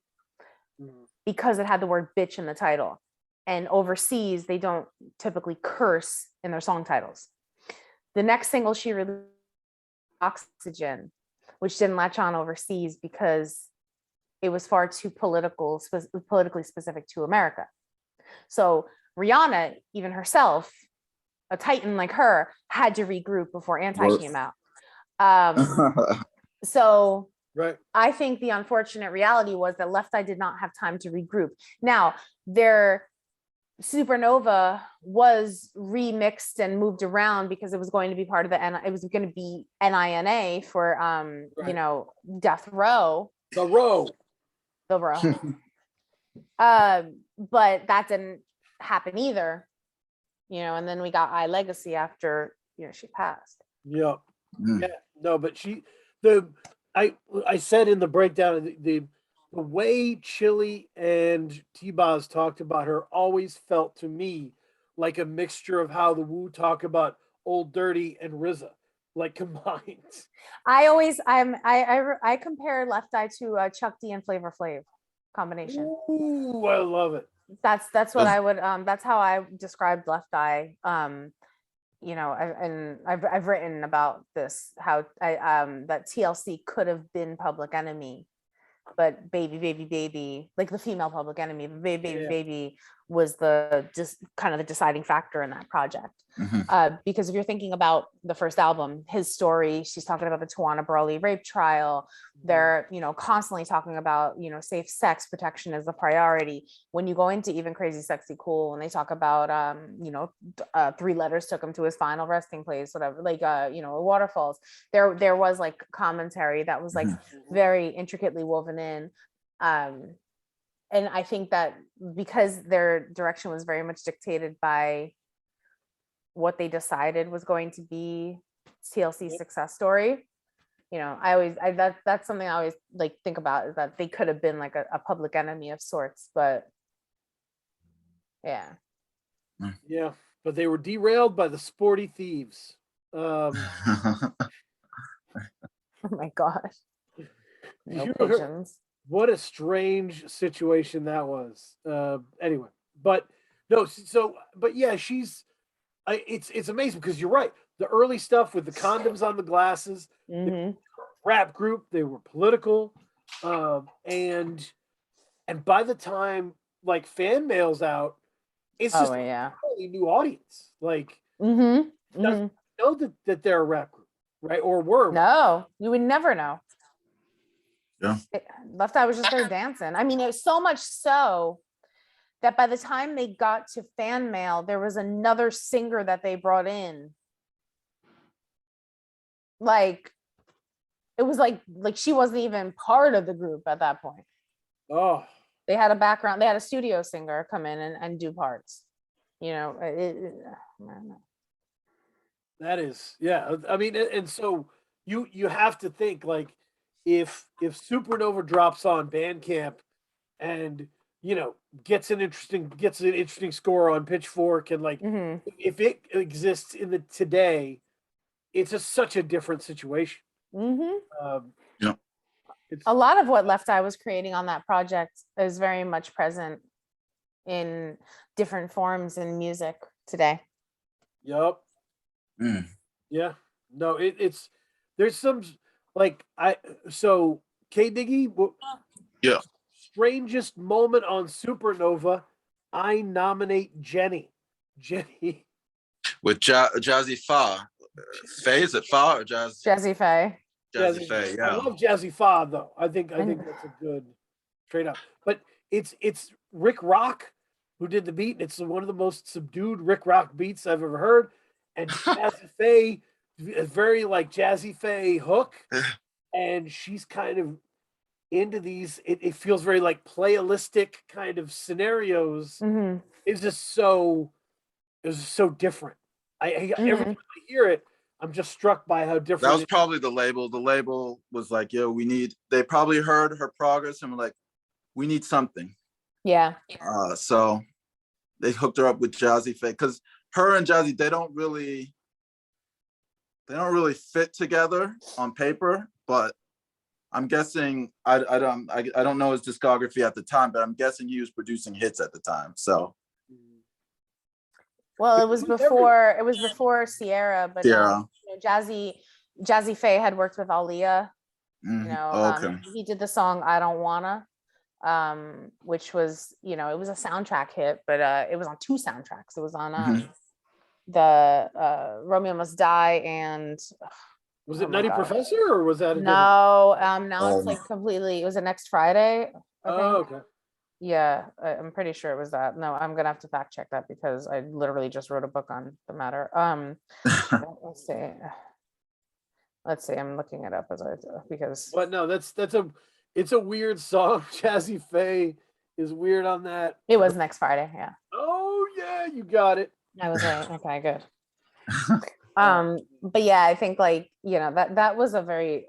Mhm. because it had the word bitch in the title. And overseas, they don't typically curse in their song titles. The next single she released, Oxygen, which didn't latch on overseas because it was far too politically specific to America. So Rihanna, even herself, a titan like her, had to regroup before Anti Work. came out. So Right. I think the unfortunate reality was that Left Eye did not have time to regroup. Now, their Supernova was remixed and moved around because it was going to be part of it was going to be NINA for Right. you know, Death Row. The row. The row. But that didn't happen either, you know, and then we got iLegacy after, you know, she passed. Yep. Mm. Yeah. No, but I said in the breakdown, the way Chili and T-Boz talked about her always felt to me like a mixture of how the Wu talk about Old Dirty and RZA, like combined. I compare Left Eye to Chuck D and Flavor Flav combination. Ooh, I love it. That's what I would that's how I described Left Eye. You know, I've written about this, how that TLC could have been Public Enemy, but baby, like the female Public Enemy, baby was just kind of the deciding factor in that project. Because if you're thinking about the first album, his story, she's talking about the Tawana Brawley rape trial. They're, you know, constantly talking about, you know, safe sex protection as a priority. When you go into even Crazy Sexy Cool, and they talk about, you know, 3 letters took him to his final resting place, whatever, like, you know, waterfalls. There was like commentary that was like very intricately woven in. And I think that because their direction was very much dictated by what they decided was going to be TLC's success story, you know, that's something I always like think about, is that they could have been like a Public Enemy of sorts, but yeah. Yeah, but they were derailed by the Sporty Thieves. Oh my gosh. No You- pigeons. What a strange situation that was. Anyway, but no, but yeah, it's amazing because you're right. The early stuff with the condoms on the glasses, the rap group, they were political, and by the time like Fan Mail's out, it's just a totally new audience. Like, doesn't know that they're a rap group, right? Or were. No, you would never know. Yeah. Left Eye was just there dancing. I mean, it was so much so that by the time they got to Fan Mail, there was another singer that they brought in. Like, it was like she wasn't even part of the group at that point. Oh, they had a background. They had a studio singer come in and do parts. You know, that is, yeah. I mean, and so you have to think like, if Supernova drops on Bandcamp and, you know, gets an interesting score on Pitchfork, and like if it exists in the today, it's just such a different situation. Yeah. A lot of what Left Eye was creating on that project is very much present in different forms in music today. Yup. Yeah. No, it's there's some like so K Diggy. Yeah. Strangest moment on Supernova. I nominate Jenny. With Jazzy Fa. Faye, is it Fa or Jazz? Jazzy Faye. Jazzy Faye, yeah. I love Jazzy Fa though. I think that's a good trade up. But it's Rick Rock who did the beat, and it's one of the most subdued Rick Rock beats I've ever heard. And Jazzy Faye, a very like Jazzy Faye hook, and she's kind of into these. It feels very like playalistic kind of scenarios. It's just so different. Every time I hear it, I'm just struck by how different. That was probably the label. The label was like, yo, they probably heard her progress and were like, we need something. Yeah. So they hooked her up with Jazzy Faye, because her and Jazzy, they don't really fit together on paper, but I'm guessing I don't know his discography at the time, but I'm guessing he was producing hits at the time. So Well, it was before Sierra, but yeah. Jazzy Faye had worked with Aaliyah. Okay. He did the song I Don't Wanna, which was, it was a soundtrack hit, but it was on 2 soundtracks. It was on the Romeo Must Die and Was oh it my Nutty God. Professor or was that a different? No, now it's like completely, it was a Next Friday, I think. Oh, okay. Yeah, I'm pretty sure it was that. No, I'm gonna have to fact check that because I literally just wrote a book on the matter. Let's see. I'm looking it up because But no, it's a weird song. Jazzy Faye is weird on that. it was Next Friday. Yeah, Oh yeah, you got it. I was right. Okay, good. But yeah, I think like, that was a very,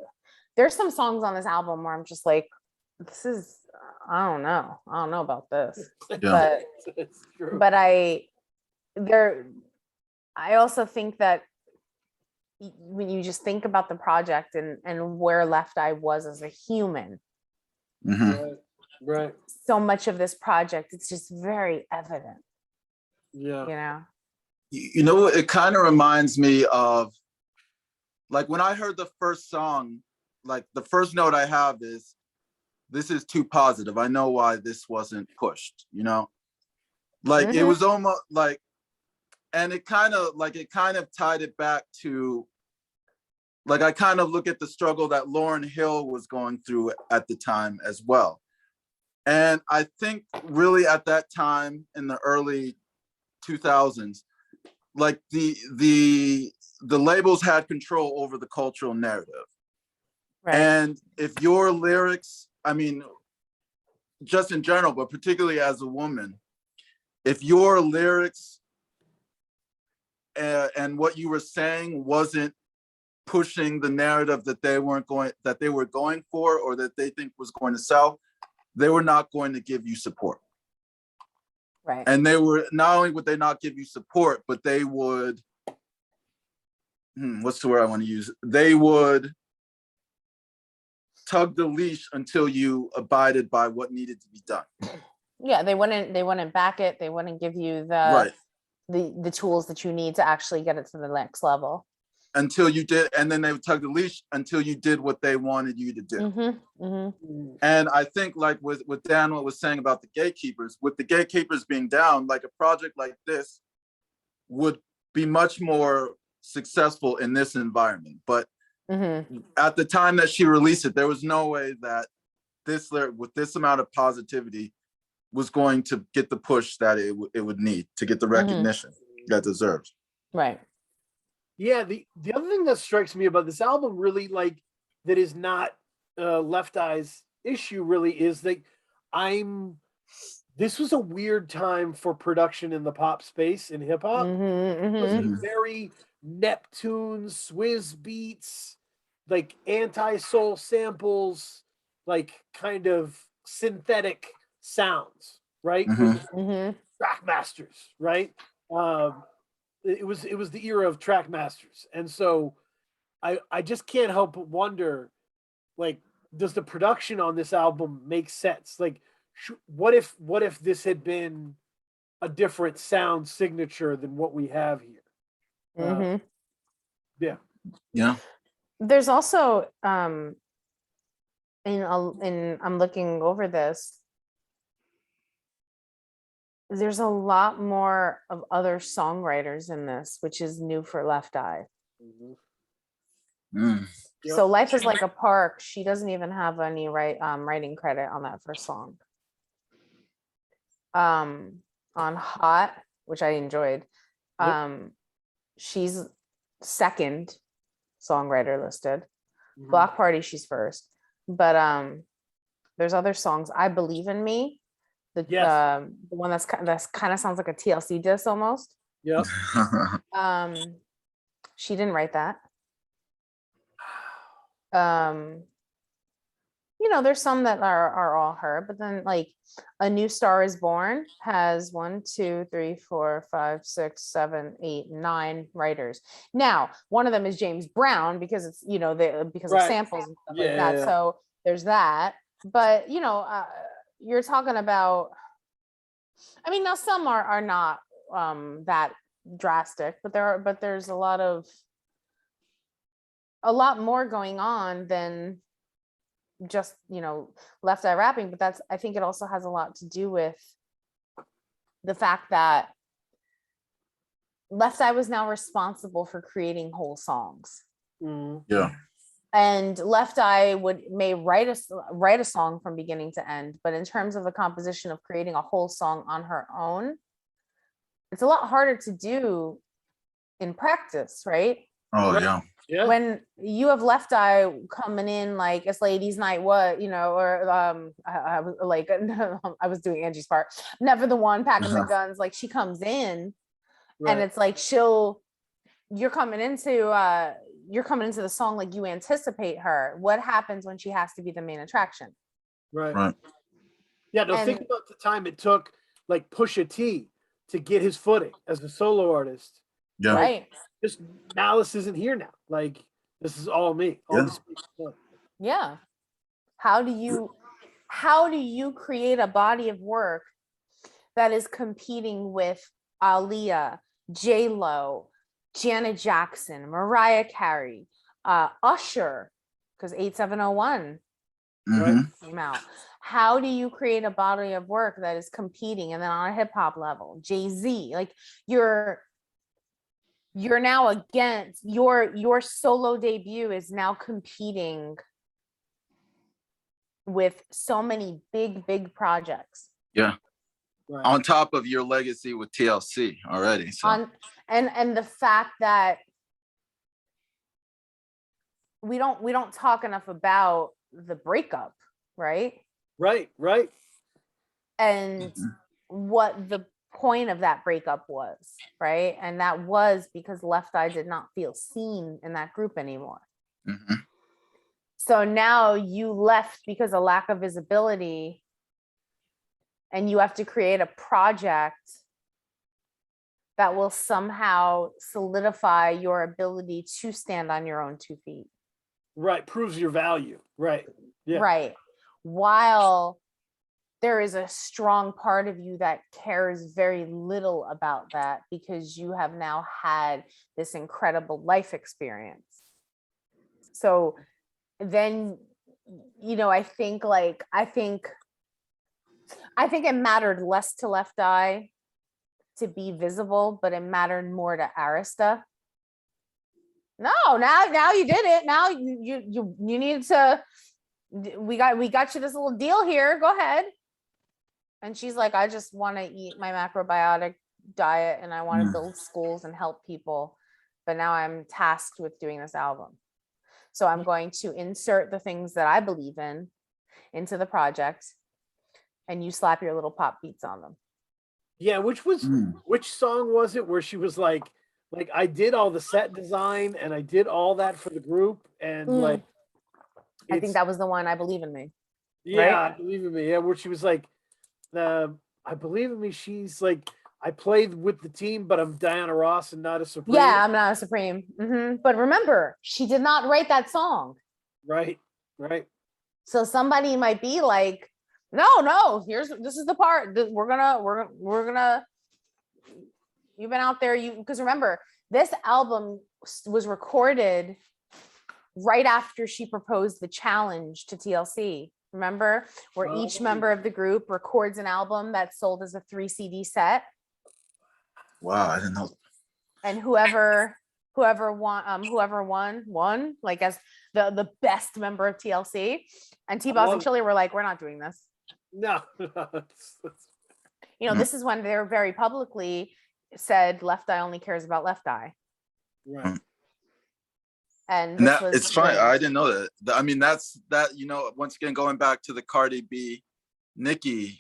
there's some songs on this album where I'm just like, this is, I don't know about this. Yeah. It's true. But I also think that when you just think about the project and where Left Eye was as a human, Right. so much of this project, it's just very evident. Yeah. You know, it kind of reminds me of, like, when I heard the first song, like the first note I have is, this is too positive. I know why this wasn't pushed, like it was almost like, and it kind of tied it back to, like, I kind of look at the struggle that Lauryn Hill was going through at the time as well. And I think really at that time in the early 2000s, like the labels had control over the cultural narrative. Right. And if your lyrics, I mean, just in general, but particularly as a woman, if your lyrics and what you were saying wasn't pushing the narrative that they were going for, or that they think was going to sell, they were not going to give you support. Right. And they were, not only would they not give you support, but they would, what's the word I want to use? They would tug the leash until you abided by what needed to be done. Yeah, they wouldn't back it. They wouldn't give you the tools that you need to actually get it to the next level. Until you did, and then they would tug the leash until you did what they wanted you to do. And I think, like with Dan, what was saying about the gatekeepers, with the gatekeepers being down, like a project like this would be much more successful in this environment. But at the time that she released it, there was no way that this lyric with this amount of positivity was going to get the push that it would need to get the recognition that deserves. Right. Yeah, the other thing that strikes me about this album, really, like, that is not Left Eye's issue, really, is that this was a weird time for production in the pop space in hip hop. It was very Neptune, Swizz beats, like anti-soul samples, like kind of synthetic sounds, right? Trackmasters, right? It was the era of Trackmasters, and so I just can't help but wonder, like, does the production on this album make sense? Like, what if this had been a different sound signature than what we have here? Yeah. There's also I'm looking over this. There's a lot more of other songwriters in this, which is new for Left Eye. So Life is Like a Park, she doesn't even have any writing credit on that first song. On Hot, which I enjoyed, she's second songwriter listed. Block Party, she's first. But there's other songs. I Believe in Me, the one that's kind of sounds like a TLC diss almost. Yep. She didn't write that. There's some that are all her, but then, like, A New Star Is Born has 1, 2, 3, 4, 5, 6, 7, 8, 9 writers. Now, one of them is James Brown because it's because of samples and stuff like that. So there's that. But you're talking about, I mean, now some are not that drastic, but there's a lot more going on than just Left Eye rapping. But I think it also has a lot to do with the fact that Left Eye was now responsible for creating whole songs. Yeah. And Left Eye may write a song from beginning to end, but in terms of the composition of creating a whole song on her own, it's a lot harder to do in practice, right? Oh, Right. yeah. Yeah. When you have Left Eye coming in like it's ladies' night, what or I was like I was doing Angie's part. Never the one packing the guns. Like she comes in, and it's like you're coming into the song like you anticipate her. What happens when she has to be the main attraction? Right. Yeah, no, think about the time it took like Pusha T to get his footing as a solo artist. Yeah. Right. Just Malice isn't here now. Like this is all me. All this stuff. Yeah. How do you create a body of work that is competing with Aaliyah, J-Lo, Janet Jackson, Mariah Carey, Usher, because 8701 came out. How do you create a body of work that is competing? And then on a hip hop level, Jay-Z, like you're now against your solo debut is now competing with so many big projects. Yeah. Right. On top of your legacy with TLC already. So. And the fact that we don't talk enough about the breakup, right? Right. And what the point of that breakup was, right? And that was because Left Eye did not feel seen in that group anymore. So now you left because of lack of visibility, and you have to create a project that will somehow solidify your ability to stand on your own 2 feet. Right. Proves your value. Right. Yeah. Right. While there is a strong part of you that cares very little about that because you have now had this incredible life experience. So then, I think it mattered less to Left Eye to be visible, but it mattered more to Arista. No, now you did it. Now you need to. We got you this little deal here. Go ahead. And she's like, I just want to eat my macrobiotic diet, and I want to build schools and help people. But now I'm tasked with doing this album. So I'm going to insert the things that I believe in into the project, and you slap your little pop beats on them. Yeah, which song was it where she was like I did all the set design and I did all that for the group, and I think that was the one, I Believe in Me. Yeah, right? I Believe in Me. Yeah, where she was like, I Believe in Me. She's like, I played with the team, but I'm Diana Ross and not a Supreme. Yeah, I'm not a Supreme. But remember, she did not write that song. Right. So somebody might be like, no, this is the part that we're gonna, you've been out there, because remember, this album was recorded right after she proposed the challenge to TLC. Remember, where each member of the group records an album that's sold as a 3 CD set. Wow, I didn't know. And whoever won, like as the best member of TLC. And T-Boz and Chili were like, we're not doing this. No. This is when they're very publicly said Left Eye only cares about Left Eye. Right. And that, it's fine. I didn't know that. I mean, that's that, once again, going back to the Cardi B, Nicki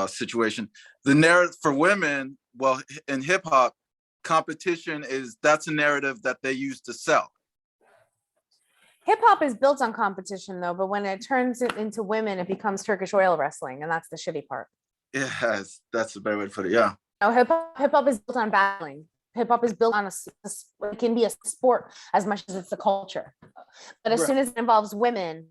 situation, the narrative for women, well, in hip hop, competition that's a narrative that they use to sell. Hip hop is built on competition though, but when it turns it into women, it becomes Turkish oil wrestling, and that's the shitty part. Yes, that's a better way to put it. Yeah. No, hip hop is built on battling. Hip hop is built on it can be a sport as much as it's a culture. But as soon as it involves women,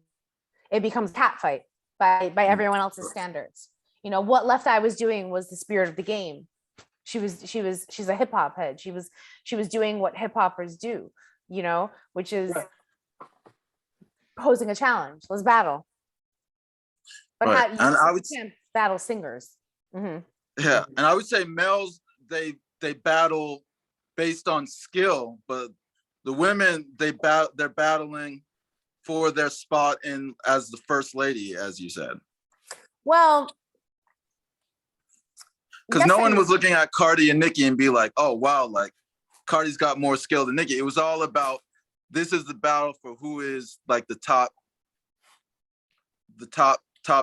it becomes a cat fight by everyone else's standards. You know, what Left Eye was doing was the spirit of the game. She's a hip hop head. She was doing what hip hoppers do, you know, which is Right. posing a challenge. Let's battle. But Right. you And I would can't battle singers. Mhm. Yeah, and I would say males they battle based on skill, but the women they're battling for their spot in as the first lady, as you said. Well, Because yes no and one was no. looking at Cardi and Nicki and be like, oh wow, like Cardi's got more skill than Nicki. It was all about this is the battle for who is like the top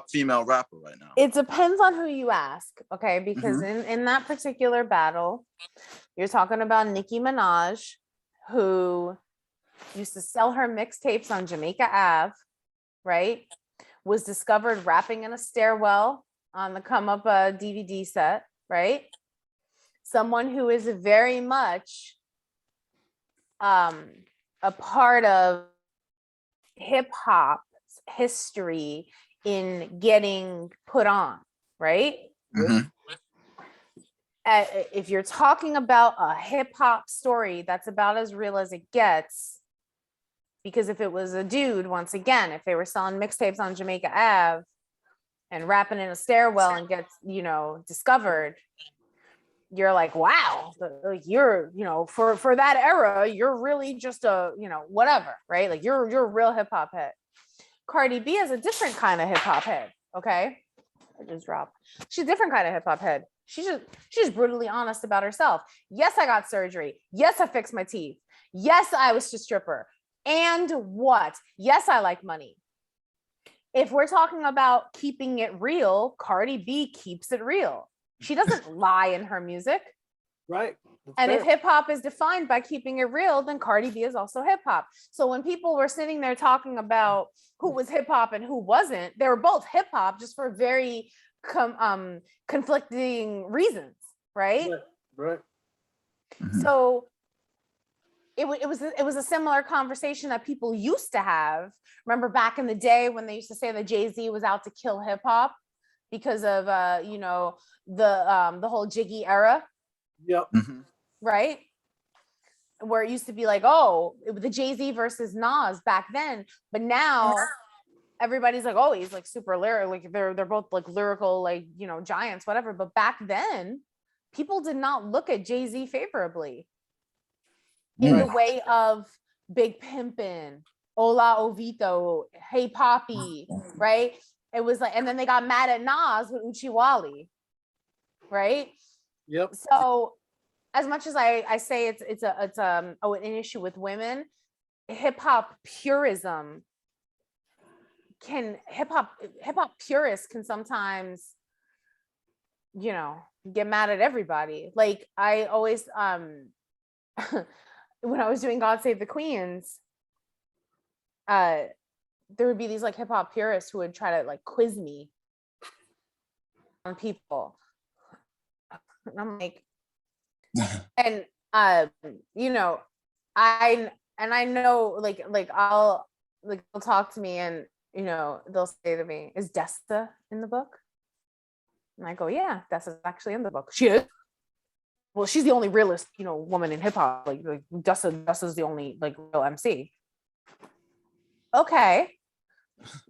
female rapper right now. It depends on who you ask, okay? Because Mhm. in that particular battle, you're talking about Nicki Minaj, who used to sell her mixtapes on Jamaica Ave, right? Was discovered rapping in a stairwell on the Come Up DVD set, right? Someone who is very much a part of hip hop's history in getting put on, right? Mhm. If you're talking about a hip hop story, that's about as real as it gets. Because if it was a dude, once again, if they were selling mixtapes on Jamaica Ave and rapping in a stairwell and gets, you know, discovered, you're like, wow, like you're, you know, for that era, you're really just a, you know, whatever, right? Like you're a real hip hop head. Cardi B is a different kind of hip hop head. Okay, I just dropped. She's a different kind of hip hop head. She's just brutally honest about herself. Yes, I got surgery. Yes, I fixed my teeth. Yes, I was a stripper. And what? Yes, I like money. If we're talking about keeping it real, Cardi B keeps it real. She doesn't lie in her music. Right. That's And fair. if hip hop is defined by keeping it real, then Cardi B is also hip hop. So when people were sitting there talking about who was hip hop and who wasn't, they were both hip hop, just for very conflicting reasons, right? Right. Mhm. So it was a similar conversation that people used to have. Remember back in the day when they used to say that Jay-Z was out to kill hip hop because of you know, the whole Jiggy era, Yep. Mhm. right? Where it used to be like, oh, the Jay-Z versus Nas back then, but now everybody's like, oh, he's like super lyrical, like they're both like lyrical, like, you know, giants, whatever. But back then, people did not look at Jay-Z favorably in the way of Big Pimpin', Ola Ovito, Hey Poppy, right? It was like, and then they got mad at Nas with Uchiwali, right? Yep. So as much as I say it's an issue with women, hip hop purism hip hop purists can sometimes, you know, get mad at everybody. Like I always when I was doing God Save the Queens, there would be these like hip hop purists who would try to like quiz me on people. And I'm like, and you know, I know like I'll they'll talk to me and, you know, they'll say to me, is Desta in the book? And I go, yeah, Desta's actually in the book. She is. Well, she's the only realist, you know, woman in hip hop. Like Desta's the only like real MC. Okay,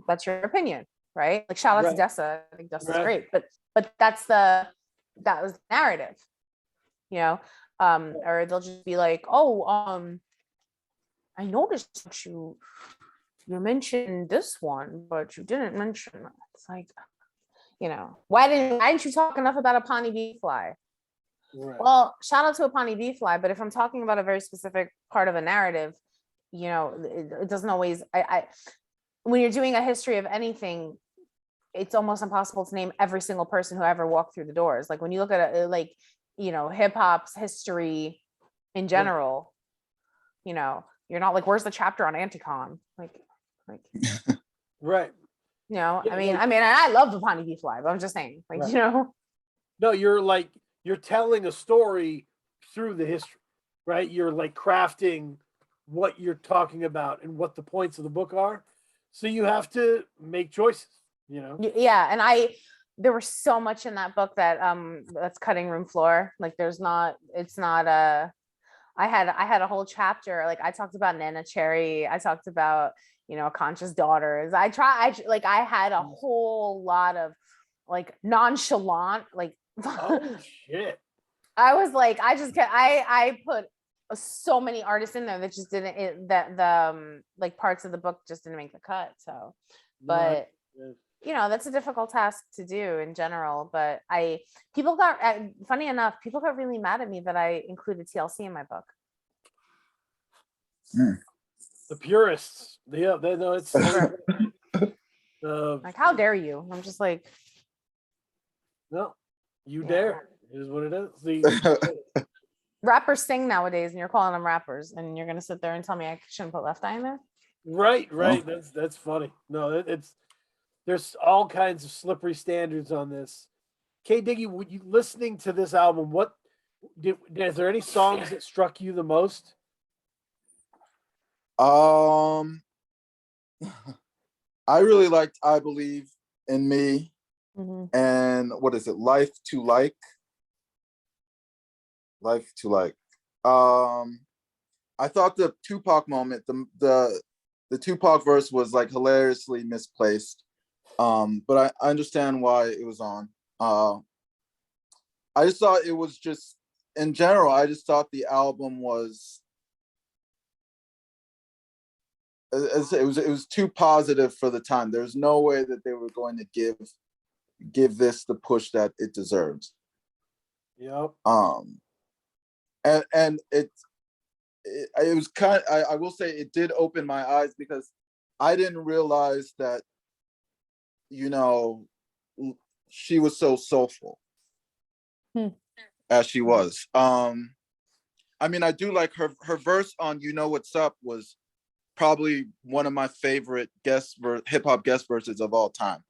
that's your opinion, right? Like shout out to Desta. I think Desta's great, but that was the narrative, you know. Or they'll just be like, oh, I noticed that you mentioned this one, but you didn't mention that. It's like, you know, why didn't you talk enough about a Pawnee bee fly? Right. Well, shout out to a Pawnee bee fly, but if I'm talking about a very specific part of a narrative, you know, it doesn't always. When you're doing a history of anything, it's almost impossible to name every single person who ever walked through the doors. Like when you look at it, like, you know, hip hop's history in general, you know, you're not like, where's the chapter on Anticon? Like, right. You know, Yeah, I mean, I love the Pawnee bee fly, but I'm just saying, like, you know. No, you're telling a story through the history, right? You're like crafting what you're talking about and what the points of the book are. So you have to make choices, you know? Yeah, and there was so much in that book that that's cutting room floor. Like it's not I had a whole chapter. Like I talked about Nana Cherry. I talked about, Conscious Daughters. I had a whole lot of like nonchalant, like Oh shit. I was like, I put so many artists in there that just didn't, that the like parts of the book just didn't make the cut. So, but that's a difficult task to do in general. But funny enough, people got really mad at me that I included TLC in my book. The purists, yeah, they know it's like, how dare you? I'm just like, no, you dare is what it is. Rappers sing nowadays, and you're calling them rappers, and you're gonna sit there and tell me I shouldn't put Left Eye in there? Right. That's funny. No, there's all kinds of slippery standards on this. K Diggy, would you listening to this album? Is there any songs that struck you the most? I really liked I Believe in Me, and what is it? Life to Like. I thought the Tupac moment, the Tupac verse was like hilariously misplaced. But I understand why it was on. I just thought it was just, in general, I just thought the album was, it was too positive for the time. There's no way that they were going to give this the push that it deserves. Yep. And it was kind of, I will say it did open my eyes, because I didn't realize that, she was so soulful as she was. I mean, I do like her verse on You Know What's Up was probably one of my favorite hip hop guest verses of all time.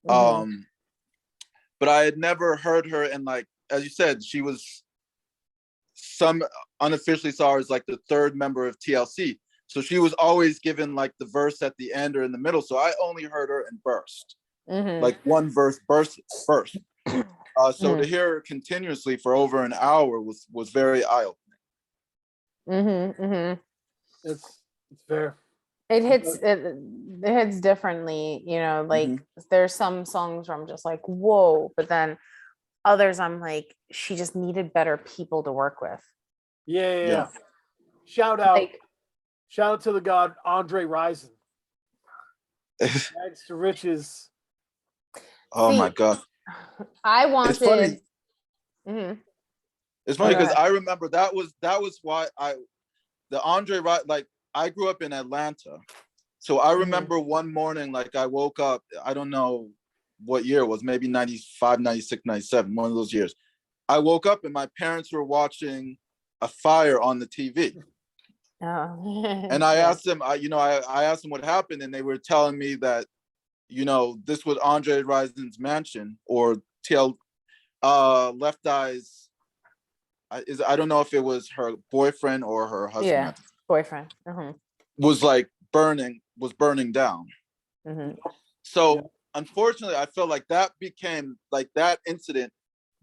But I had never heard her, and like, as you said, she was, some unofficially saw her as like the third member of TLC. So she was always given like the verse at the end or in the middle. So I only heard her in burst, like one verse burst first. So to hear her continuously for over an hour was very eye-opening. It's fair. It hits differently, like there's some songs where I'm just like, whoa, but then others I'm like, she just needed better people to work with. Yeah. Shout out to the god Andre Rison. Thanks to Riches. Oh my God. I wanted. It's funny. It's funny because I remember that was why the Andre, like, I grew up in Atlanta. So I remember one morning, like, I woke up, I don't know what year it was, maybe 95, 96, 97, one of those years. I woke up and my parents were watching a fire on the TV. Oh. And I asked them, I asked them what happened, and they were telling me that, this was Andre Rison's mansion, or Left Eye's, I don't know if it was her boyfriend or her husband. Yeah, boyfriend. Was burning down. So unfortunately, I felt like that incident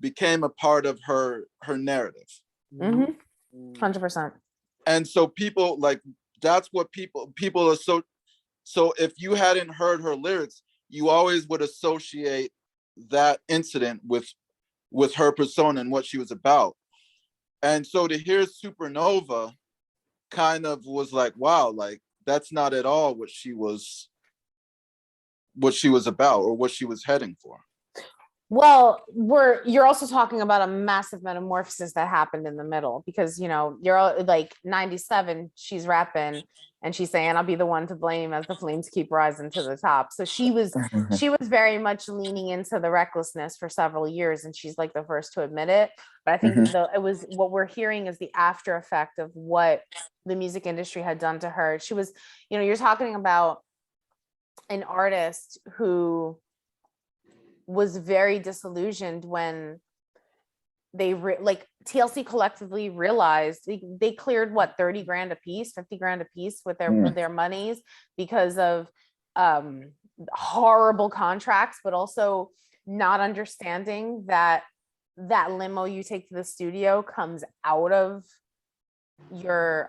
became a part of her narrative. 100%. And so people, like, that's what people are so if you hadn't heard her lyrics, you always would associate that incident with her persona and what she was about. And so to hear Supernova kind of was like, wow, like, that's not at all what she was about or what she was heading for. Well, you're also talking about a massive metamorphosis that happened in the middle, because you're like 97, she's rapping and she's saying, I'll be the one to blame as the flames keep rising to the top. So she was very much leaning into the recklessness for several years, and she's like the first to admit it. But I think it was what we're hearing is the after effect of what the music industry had done to her. She was, you're talking about an artist who was very disillusioned when they TLC collectively realized they cleared what, 30 grand a piece, 50 grand a piece with their monies, because of horrible contracts, but also not understanding that that limo you take to the studio comes out of your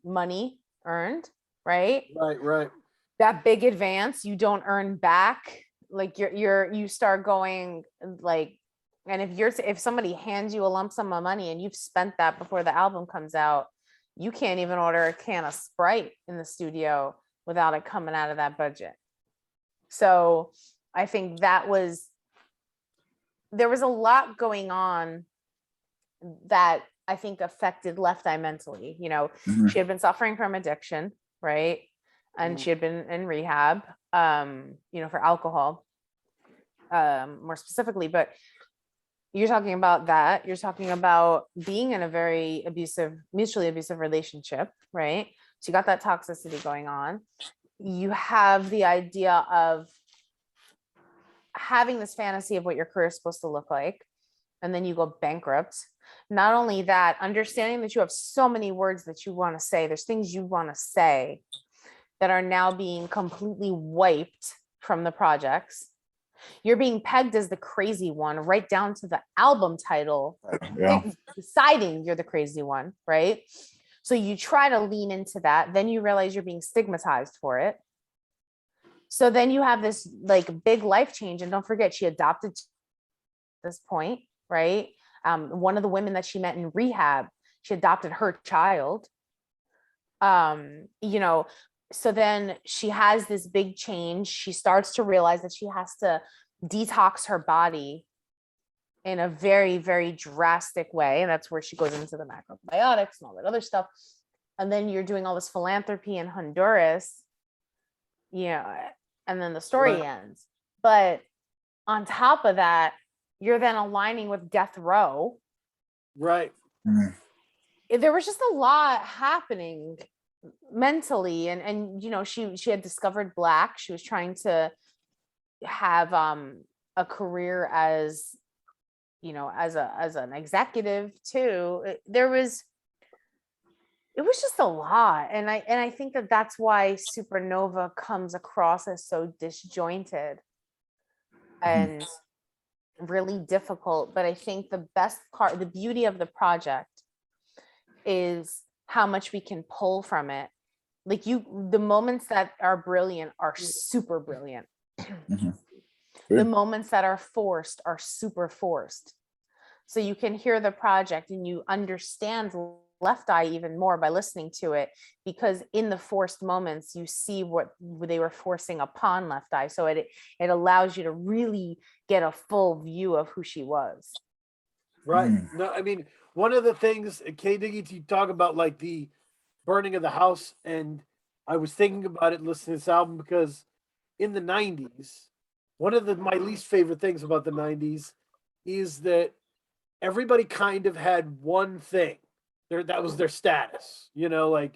money earned, right? Right. That big advance you don't earn back. Like you start going like, and if somebody hands you a lump sum of money and you've spent that before the album comes out, you can't even order a can of Sprite in the studio without it coming out of that budget. So I think there was a lot going on that I think affected Left Eye mentally. You know, she had been suffering from addiction, right? And she had been in rehab, you know, for alcohol, more specifically. But you're talking about that. You're talking about being in a very mutually abusive relationship, right? So you got that toxicity going on. You have the idea of having this fantasy of what your career is supposed to look like, and then you go bankrupt. Not only that, understanding that you have so many words that you want to say, there's things you want to say that are now being completely wiped from the projects. You're being pegged as the crazy one, right down to the album title, deciding you're the crazy one, right? So you try to lean into that, then you realize you're being stigmatized for it. So then you have this like big life change, and don't forget, she adopted at this point, right? One of the women that she met in rehab, she adopted her child. You know, so then she has this big change. She starts to realize that she has to detox her body in a very, very drastic way. And that's where she goes into the macrobiotics and all that other stuff. And then you're doing all this philanthropy in Honduras, you know, and then the story ends. But on top of that, you're then aligning with death row. Right. There was just a lot happening mentally, and you know, she had discovered Black. She was trying to have a career as, you know, as an executive too. It was just a lot, and I think that's why Supernova comes across as so disjointed and really difficult. But I think the best part, the beauty of the project, is how much we can pull from it. Like the moments that are brilliant are super brilliant. The moments that are super forced. So you can hear the project and you understand Left Eye even more by listening to it, because in the forced moments you see what they were forcing upon Left Eye. So it allows you to really get a full view of who she was. Right. No, I mean, one of the things, K Diggy, you talk about like the burning of the house, and I was thinking about it listening to this album because in the 90s, one of my least favorite things about the 90s is that everybody kind of had one thing. That was their status. You know, like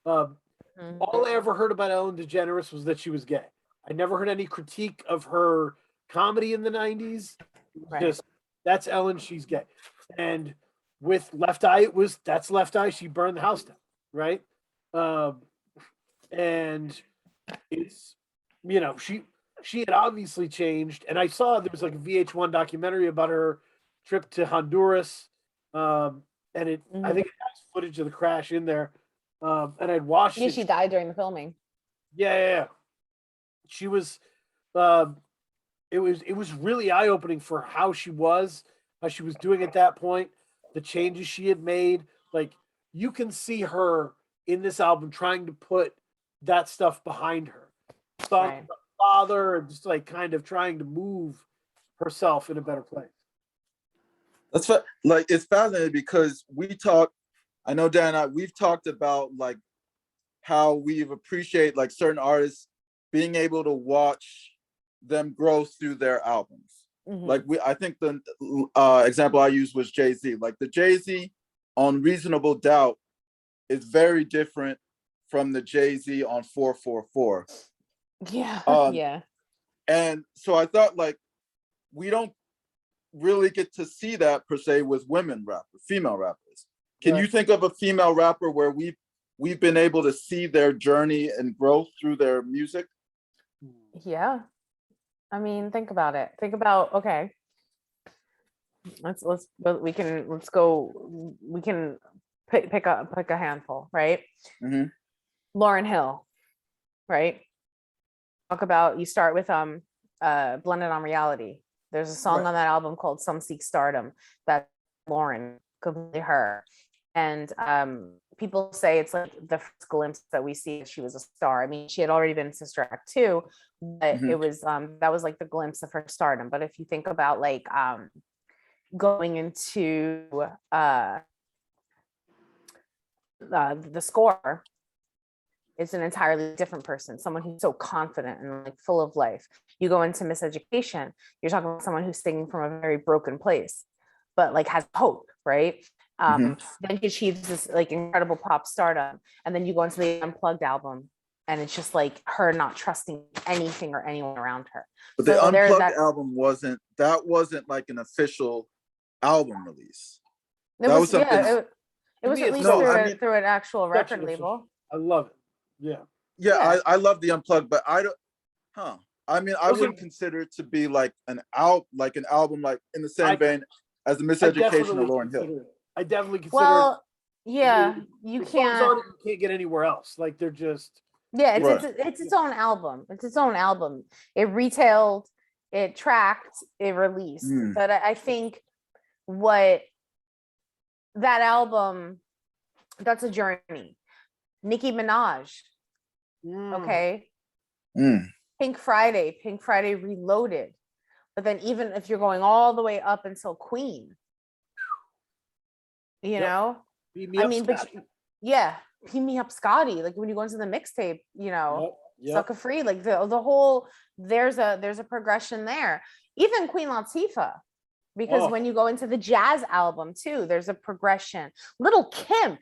all I ever heard about Ellen DeGeneres was that she was gay. I never heard any critique of her comedy in the 90s. Just that's Ellen, she's gay. And with Left Eye, that's Left Eye, she burned the house down, right? And it's, you know, she had obviously changed. And I saw there was like a VH1 documentary about her trip to Honduras. And I think it has footage of the crash in there. And I'd watched it. She died during the filming. Yeah. She was it was really eye-opening for how she was doing at that point, the changes she had made. Like, you can see her in this album trying to put that stuff behind her. Father, and just like kind of trying to move herself in a better place. That's like, it's fascinating because I know Dan and I, we've talked about like how we've appreciated like certain artists being able to watch them grow through their albums. Like I think the example I used was Jay-Z. Like the Jay-Z on Reasonable Doubt is very different from the Jay-Z on 444. Yeah. And so I thought like we don't really get to see that per se with female rappers. Can you think of a female rapper where we've been able to see their journey and growth through their music? Yeah. I mean, think about it. Think about, okay, we can, let's go, we can pick a handful, right? Mhm. Lauryn Hill, right? Talk about, you start with Blended on Reality. There's a song Right. on that album called Some Seek Stardom that Lauren, completely her. And people say it's like the first glimpse that we see she was a star. I mean, she had already been Sister Act 2, but Mhm. it was that was like the glimpse of her stardom. But if you think about like going into the score, it's an entirely different person, someone who's so confident and like full of life. You go into Miseducation, you're talking about someone who's singing from a very broken place, but like has hope, right? Mhm. Then he achieves this like incredible pop stardom, and then you go into the Unplugged album, and it's just like her not trusting anything or anyone around her. But the So there's Unplugged that. album wasn't like an official album release. It That was, was something. yeah, it To was me, it's released No, through I mean, through an actual such record an official. label. I love it. Yeah. yeah, Yeah. I love the Unplugged, but I don't. Huh. I mean, I Those are- wouldn't consider it to be like an album, like in the same I- vein as the I Miseducation definitely of Lauryn Hill. consider it. I definitely consider Well, yeah, it. you The songs can't. on it you can't get anywhere else. Like they're just Yeah, Right. it's its own album. It's its own album. It retailed, it tracked, it released. Mm. But I think what that album, that's a journey. Nicki Minaj, okay. Mm. Pink Friday Reloaded. But then even if you're going all the way up until Queen, you Yep. know, beat me I up, mean, but Scotty. yeah, Beat Me Up Scotty. Like when you go into the mixtape, you know, Yep. Yep. Sucker Free, like the whole, there's a progression there. Even Queen Latifah, because Oh. when you go into the jazz album too, there's a progression. Little Kim,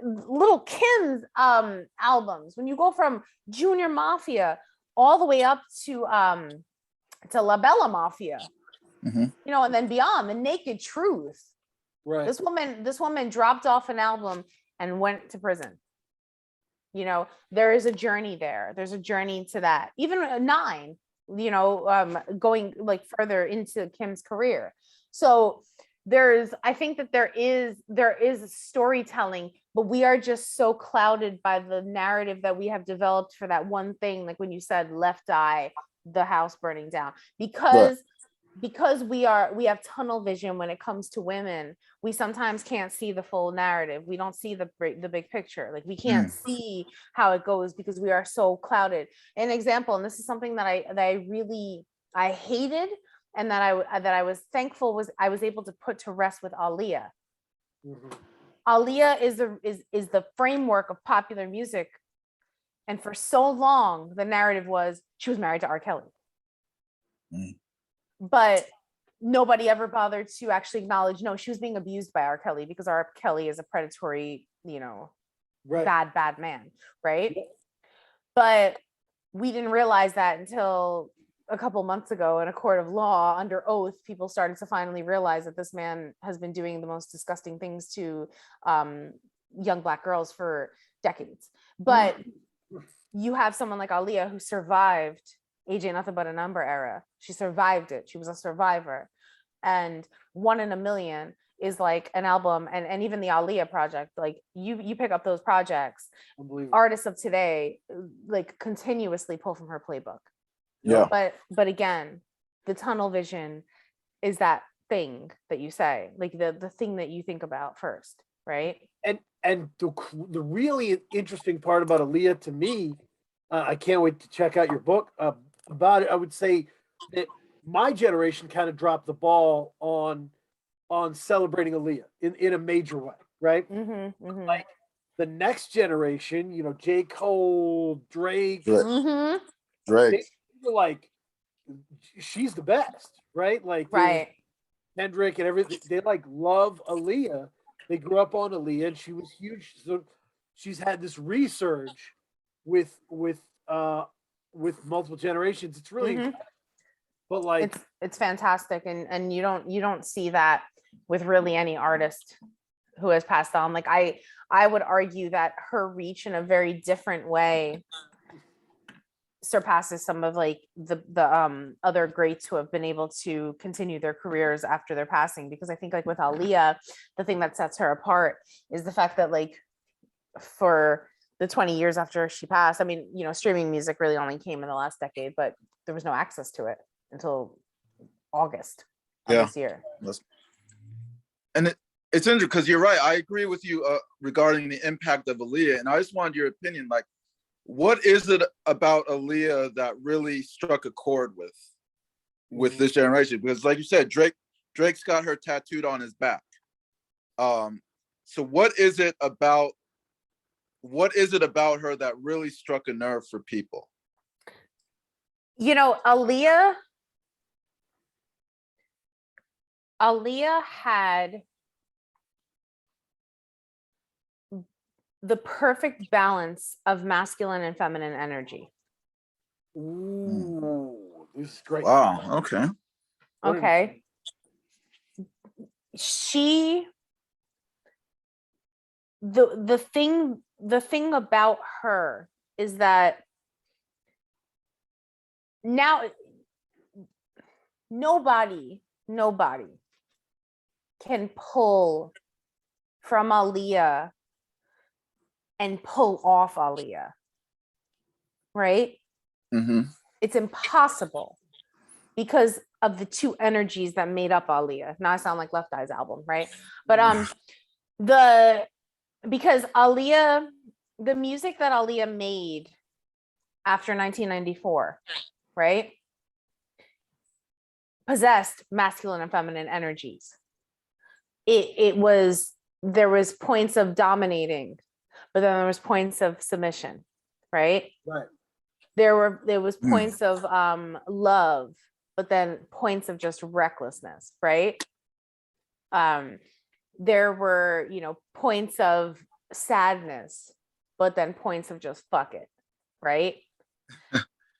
Little Kim's albums, when you go from Junior Mafia all the way up to La Bella Mafia, Mhm. you know, and then beyond, The Naked Truth. Right. This woman dropped off an album and went to prison. You know, there is a journey there. There's a journey to that. Even Nine, you know, going like further into Kim's career. So I think that there is storytelling, but we are just so clouded by the narrative that we have developed for that one thing. Like when you said Left Eye, the house burning down, because we have tunnel vision when it comes to women. We sometimes can't see the full narrative. We don't see the big picture. Like we can't see how it goes because we are so clouded. An example, and this is something that I really hated, and that I was thankful was I was able to put to rest with Aaliyah. Mhm. Aaliyah is the framework of popular music, and for so long the narrative was she was married to R. Kelly. But nobody ever bothered to actually acknowledge, no, she was being abused by R. Kelly because R. Kelly is a predatory, you know, Right. bad man, right? Yeah. But we didn't realize that until a couple months ago in a court of law under oath. People started to finally realize that this man has been doing the most disgusting things to young Black girls for decades. But you have someone like Aaliyah who survived AJ Nothing But a Number era. She survived it. She was a survivor. And One in a Million is like an album, and even the Aaliyah project, like you pick up those projects, artists of today like continuously pull from her playbook. Yeah. But again, the tunnel vision is that thing that you say, like the thing that you think about first, right? And the really interesting part about Aaliyah to me, I can't wait to check out your book about it. I would say that my generation kind of dropped the ball on celebrating Aaliyah in a major way, right? Mm-hmm, mm-hmm. Like the next generation, you know, J. Cole, Drake, Mm-hmm. Drake. they were like, she's the best, right? Like Right. Kendrick and everything. They like love Aaliyah. They grew up on Aaliyah, and she was huge. So she's had this resurge with multiple generations. It's really incredible. But like it's fantastic, and you don't see that with really any artist who has passed on. Like I would argue that her reach in a very different way surpasses some of like the other greats who have been able to continue their careers after their passing. Because I think like with Aaliyah, the thing that sets her apart is the fact that like for the 20 years after she passed, I mean, you know, streaming music really only came in the last decade, but there was no access to it until August of this year. And it's interesting because you're right. I agree with you regarding the impact of Aaliyah, and I just wanted your opinion. Like, what is it about Aaliyah that really struck a chord with this generation? Because, like you said, Drake's got her tattooed on his back. So what is it about her that really struck a nerve for people? You know, Aaliyah had the perfect balance of masculine and feminine energy. Ooh, this is great. Wow. Okay. Okay. The thing about her is that now nobody can pull from Aaliyah and pull off Aaliyah, right? Mm-hmm. It's impossible because of the two energies that made up Aaliyah. Now I sound like Left Eye's album, right? But because Aaliyah, the music that Aaliyah made after 1994, right, possessed masculine and feminine energies. There was points of dominating, but then there was points of submission, right? Right. There was points of love, but then points of just recklessness, right? There were, you know, points of sadness, but then points of just fuck it, right?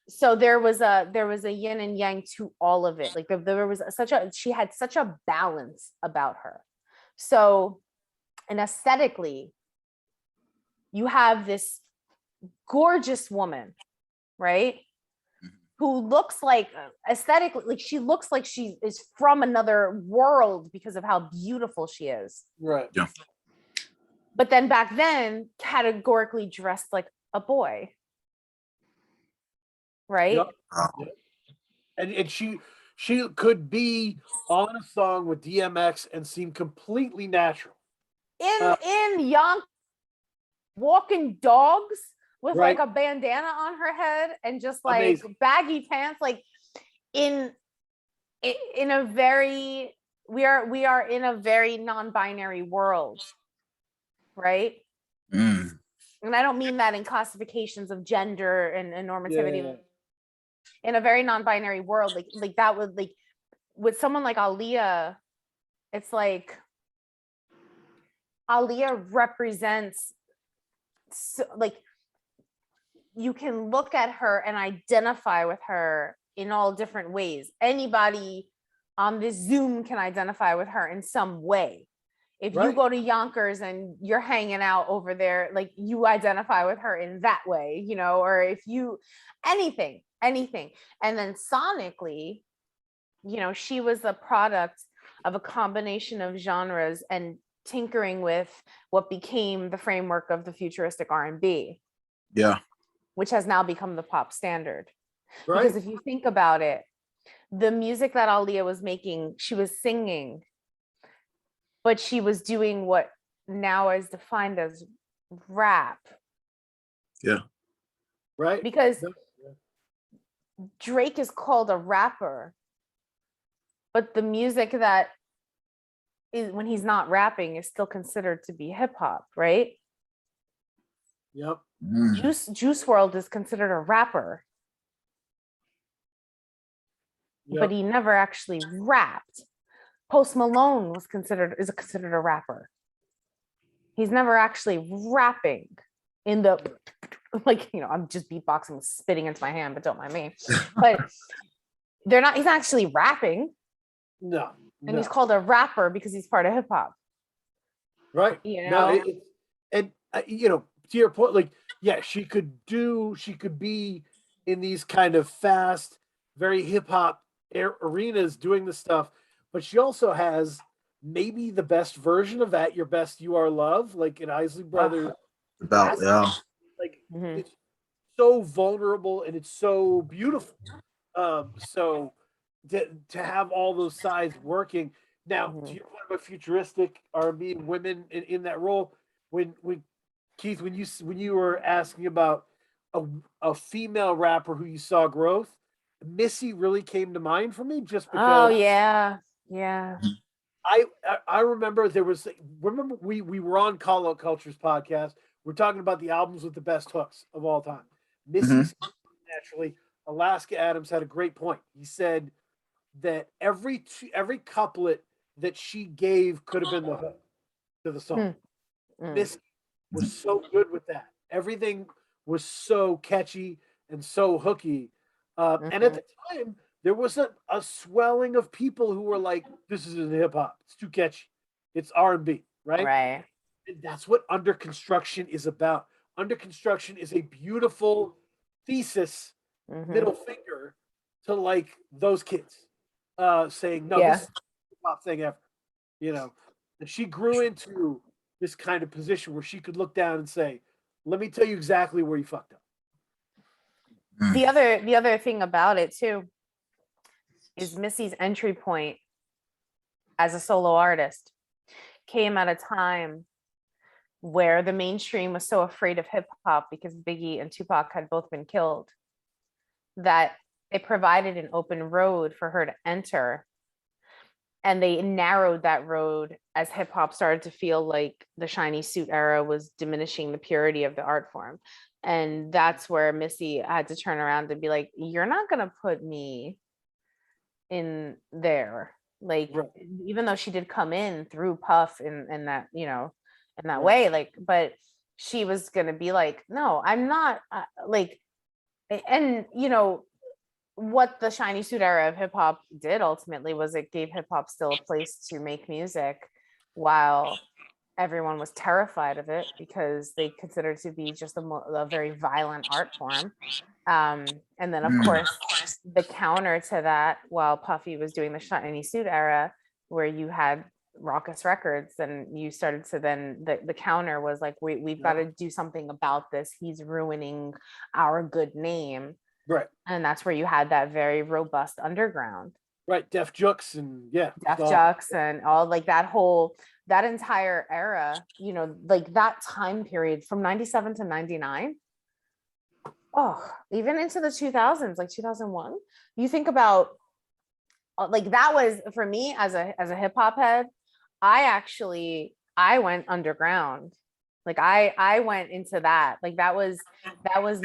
So there was a yin and yang to all of it. Like there was she had such a balance about her. So, and aesthetically, you have this gorgeous woman, right? Who looks like aesthetically, like she looks like she is from another world because of how beautiful she is. Right. Yeah. But then back then, categorically dressed like a boy. Right? Yep. Yep. And she could be on a song with DMX and seem completely natural. In young walking dogs with Right. like a bandana on her head and just like Amazing. baggy pants, like in a very we are in a very non-binary world, right? And I don't mean that in classifications of gender and normativity. Yeah. In a very non-binary world, like that would, like with someone like Aaliyah, it's like Aaliyah represents, so, like, you can look at her and identify with her in all different ways. Anybody on this Zoom can identify with her in some way. If you go to Yonkers and you're hanging out over there, like you identify with her in that way, you know, or if you, anything. And then sonically, you know, she was a product of a combination of genres and tinkering with what became the framework of the futuristic R&B. Yeah. Which has now become the pop standard. Right. Because if you think about it, the music that Aaliyah was making, she was singing, but she was doing what now is defined as rap. Yeah. Right. Because Drake is called a rapper, but the music that is, when he's not rapping, is still considered to be hip hop, right? Yep. Juice WRLD is considered a rapper, but he never actually rapped. Post Malone is considered a rapper. He's never actually rapping in the, like, you know, I'm just beatboxing, spitting into my hand, but don't mind me. But he's not actually rapping. No. And he's called a rapper because he's part of hip hop. Right. You know? You know, to your point, like, yeah, she could be in these kind of fast, very hip hop arenas doing the stuff, but she also has maybe the best version of that. Your best, you are love, like an Isley Brothers. About yeah. Like Mhm. it's so vulnerable and it's so beautiful. So to have all those sides working now, to Mhm. your point about futuristic R&B and women in that role, when Keith, when you were asking about a female rapper who you saw growth, Missy really came to mind for me just Oh because yeah. Yeah. I remember we were on Call Out Cultures podcast. We're talking about the albums with the best hooks of all time. Mhm. Missy's naturally. Alaska Adams had a great point. He said that every couplet that she gave could have been the hook to the song. Mm. Missy was so good with that. Everything was so catchy and so hooky. And at Mhm. the time, there was a swelling of people who were like, "This isn't hip hop. It's too catchy. It's R&B, right?" Right. And that's what Under Construction is about. Under Construction is a beautiful thesis, Mhm. middle finger to like those kids, saying, "No, Yeah. this is the hip hop thing ever," you know. And she grew into this kind of position where she could look down and say, "Let me tell you exactly where you fucked up." The other thing about it too is Missy's entry point as a solo artist came at a time where the mainstream was so afraid of hip hop because Biggie and Tupac had both been killed that it provided an open road for her to enter. And they narrowed that road as hip hop started to feel like the shiny suit era was diminishing the purity of the art form. And that's where Missy had to turn around and be like, you're not going to put me in there. Like, Right. even though she did come in through Puff in that, in that Right. way, like, but she was going to be like, no, I'm not like, and what the shiny suit era of hip hop did ultimately was it gave hip hop still a place to make music while everyone was terrified of it because they considered it to be just a very violent art form. And then, of course, the counter to that, while Puffy was doing the shiny suit era, where you had raucous records, and you started to then the counter was like, we've got to do something about this. He's ruining our good name. Right. And that's where you had that very robust underground. Right. Def Jux and yeah. Def Jux and all like that entire era, like that time period from 97 to 99. Oh, even into the 2000s, like 2001. You think about like that was for me as a hip hop head. I went underground. Like I went into that. Like that was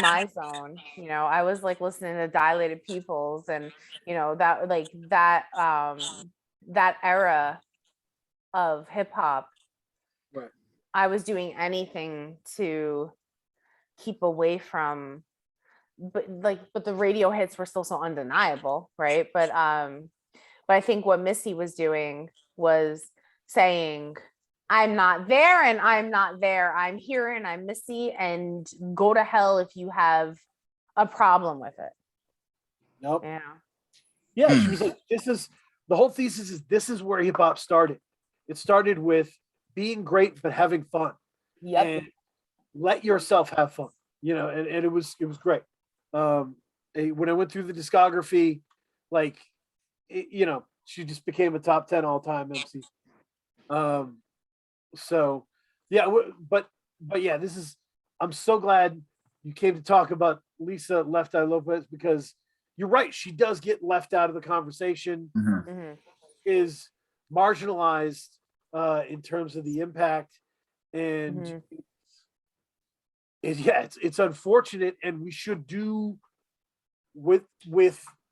my zone. I was like listening to Dilated Peoples and that like that era of hip hop. Right. I was doing anything to keep away from, but the radio hits were still so undeniable, right? But I think what Missy was doing was saying, I'm not there and I'm not there. I'm here and I'm Missy, and go to hell if you have a problem with it. Nope. Yeah. Yeah, she was like, this is the whole thesis is this is where hip hop started. It started with being great but having fun. Yep. And let yourself have fun. And it was great. When I went through the discography, like she just became a top 10 all-time MC. So yeah, but yeah, I'm so glad you came to talk about Lisa Left Eye Lopes, because you're right, she does get left out of the conversation, is marginalized in terms of the impact, and it's unfortunate, and we should do with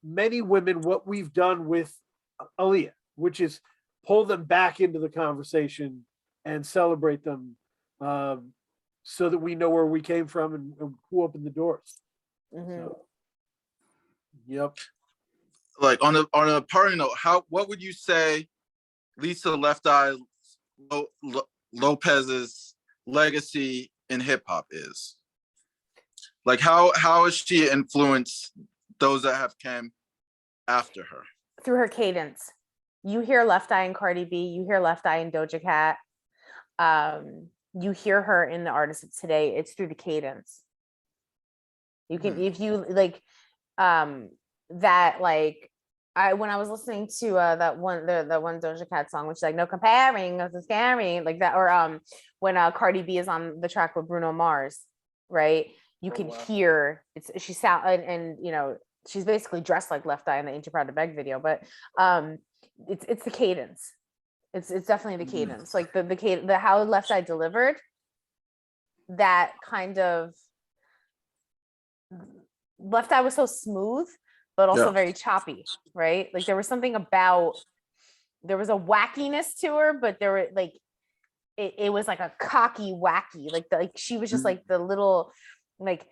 many women what we've done with Aaliyah, which is pull them back into the conversation and celebrate them, so that we know where we came from and who opened the doors. So, yep. Like on a parting note, what would you say Lisa Left Eye Lopes's legacy in hip hop is? Like how has she influenced those that have came after her? Through her cadence. You hear Left Eye in Cardi B, you hear Left Eye in Doja Cat. You hear her in the artists of today, it's through the cadence. You can, if you like, that like, when I was listening to that one Doja Cat song, which is like no comparing, no scaring, like that, or when Cardi B is on the track with Bruno Mars, right? You can hear she sound and you know, she's basically dressed like Left Eye in the Ain't You Proud to Beg video, but it's the cadence. It's definitely the cadence, like the how Left Eye delivered that kind of. Left Eye was so smooth, but also very choppy, right? Like there was something about, there was a wackiness to her, but there were like, it was like a cocky wacky, like she was just like the little, like,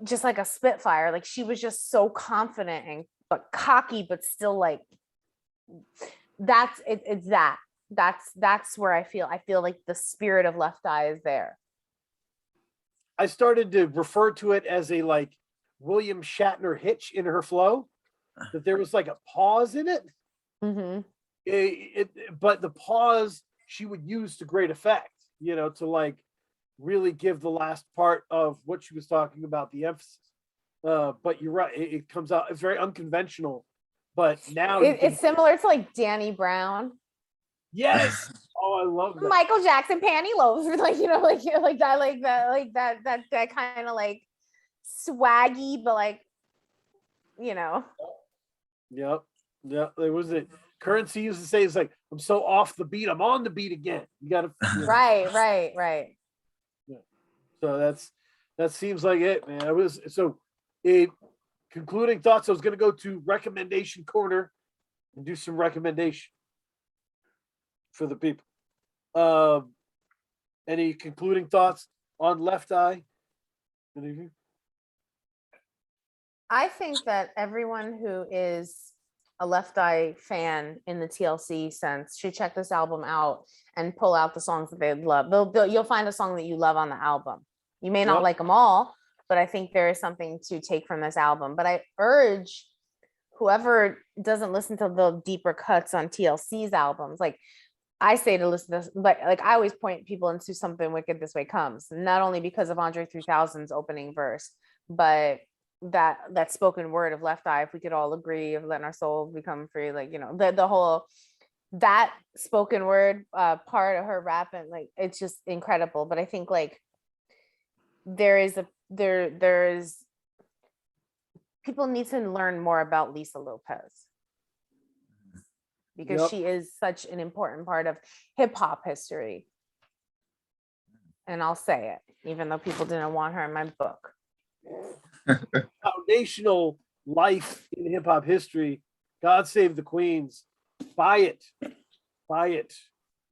just like a spitfire. Like she was just so confident and but cocky, but still like, that's where I feel like the spirit of Left Eye is there. I started to refer to it as a like William Shatner hitch in her flow, that there was like a pause in it. But the pause she would use to great effect, you know, to like really give the last part of what she was talking about the emphasis. But you're right, it comes out, it's very unconventional. But now it's similar to like Danny Brown. Yes. Oh, I love that. Michael Jackson pantyhose, like, you know, like that kind of like swaggy, but like, you know. Yep. There was a Currency used to say, it's like, I'm so off the beat, I'm on the beat again. You gotta right. Yeah. So that seems like it, man. Concluding thoughts. I was gonna go to recommendation corner and do some recommendation for the people. Any concluding thoughts on Left Eye? Any of you? I think that everyone who is a Left Eye fan in the TLC sense should check this album out and pull out the songs that they love. You'll find a song that you love on the album. You may not like them all, but I think there is something to take from this album. But I urge whoever doesn't listen to the deeper cuts on TLC's albums, like I say to listen to this, but like I always point people into Something Wicked This Way Comes, not only because of Andre 3000's opening verse, but that spoken word of Left Eye, if we could all agree, of letting our soul become free, like, you know, the whole, that spoken word part of her rap, and like it's just incredible. But I think like there's people need to learn more about Lisa Lopes, because she is such an important part of hip hop history. And I'll say it, even though people didn't want her in my book. Foundational life in hip hop history. God Save the Queens. Buy it.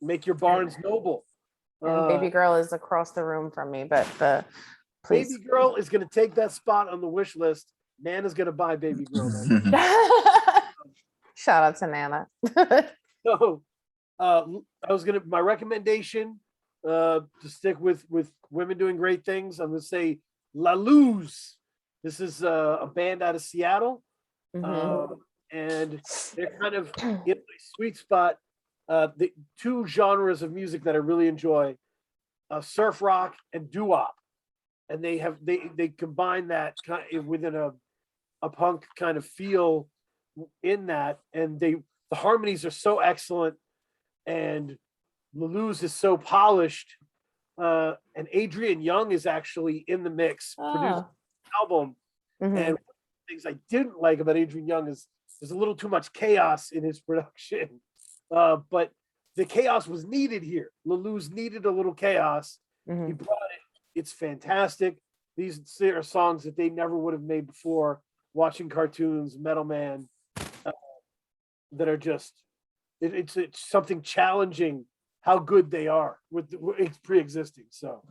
Make your barns noble. And Baby Girl is across the room from me, but please. Baby Girl is going to take that spot on the wish list. Nana's going to buy Baby Girl. Shout out to Nana. So my recommendation to stick with women doing great things, I'm going to say La Luz. This is a band out of Seattle. And they're kind of in my sweet spot. The two genres of music that I really enjoy, surf rock and doo-wop. And they combine that kind of within a punk kind of feel in that. And the harmonies are so excellent. And La Luz is so polished. And Adrian Young is actually in the mix, producing the album. And one of the things I didn't like about Adrian Young is there's a little too much chaos in his production. But the chaos was needed here. La Luz needed a little chaos. He brought it. It's fantastic. These are songs that they never would have made before. Watching cartoons, Metal Man, that are just, it's something challenging how good they are with it's pre-existing. So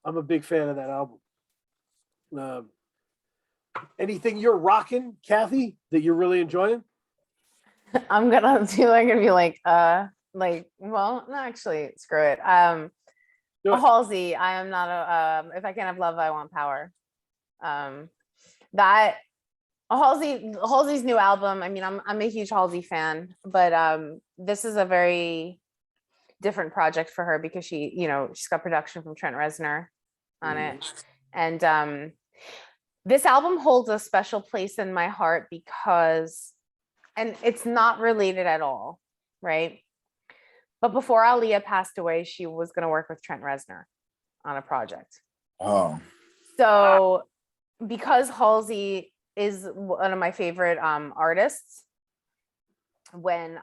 I'm a big fan of that album. Anything you're rocking, Kathy, that you're really enjoying? I'm gonna be like, well, no, actually, screw it. Halsey, I am not if I can't have love, I want power. That Halsey's new album. I mean, I'm a huge Halsey fan, but this is a very different project for her because she's got production from Trent Reznor on it, and this album holds a special place in my heart because, and it's not related at all, right? But before Aaliyah passed away, she was going to work with Trent Reznor on a project. Oh, So because Halsey is one of my favorite artists, when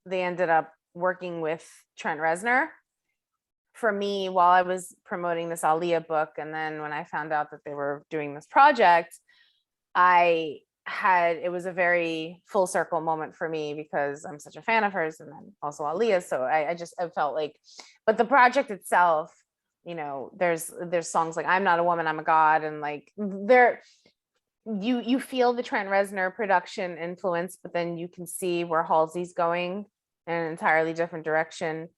they ended up working with Trent Reznor, for me, while I was promoting this Aaliyah book, and then when I found out that they were doing this project, it was a very full circle moment for me because I'm such a fan of hers and then also Aaliyah. So I felt like, but the project itself, there's songs like I'm Not a Woman, I'm a God, and like you feel the Trent Reznor production influence, but then you can see where Halsey's going in an entirely different direction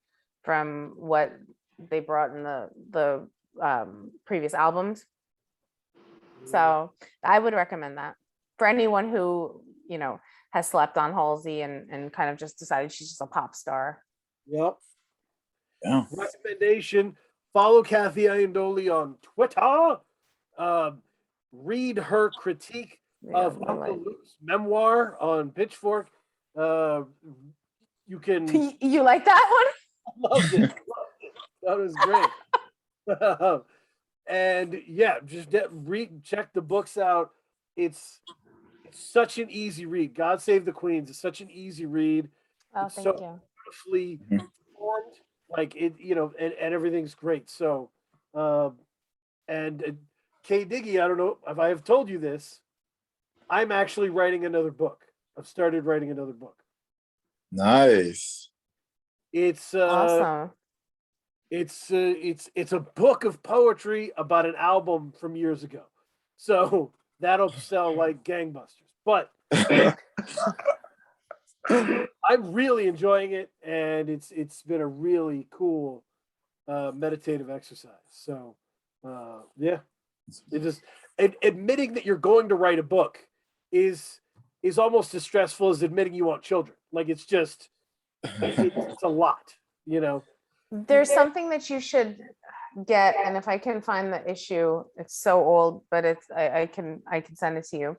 from what they brought in the previous albums. So I would recommend that for anyone who has slept on Halsey and kind of just decided she's just a pop star. Yep. yeah. Recommendation: follow Kathy Iandoli on Twitter. Read her critique of Uncle Luke's memoir on Pitchfork. You can. You like that one? Loved it. That was great. And yeah, just check the books out. It's such an easy read. God Save the Queens is such an easy read. Oh, it's thank so you. beautifully formed, like it, and everything's great. So, and Kay Diggy, I don't know if I have told you this. I'm actually writing another book. I've started writing another book. Nice. It's awesome. It's a book of poetry about an album from years ago. So that'll sell like gangbusters. But I'm really enjoying it, and it's been a really cool meditative exercise. So yeah, it just admitting that you're going to write a book is almost as stressful as admitting you want children. Like it's just it's a lot, There's something that you should get, and if I can find the issue, it's so old, but I can send it to you.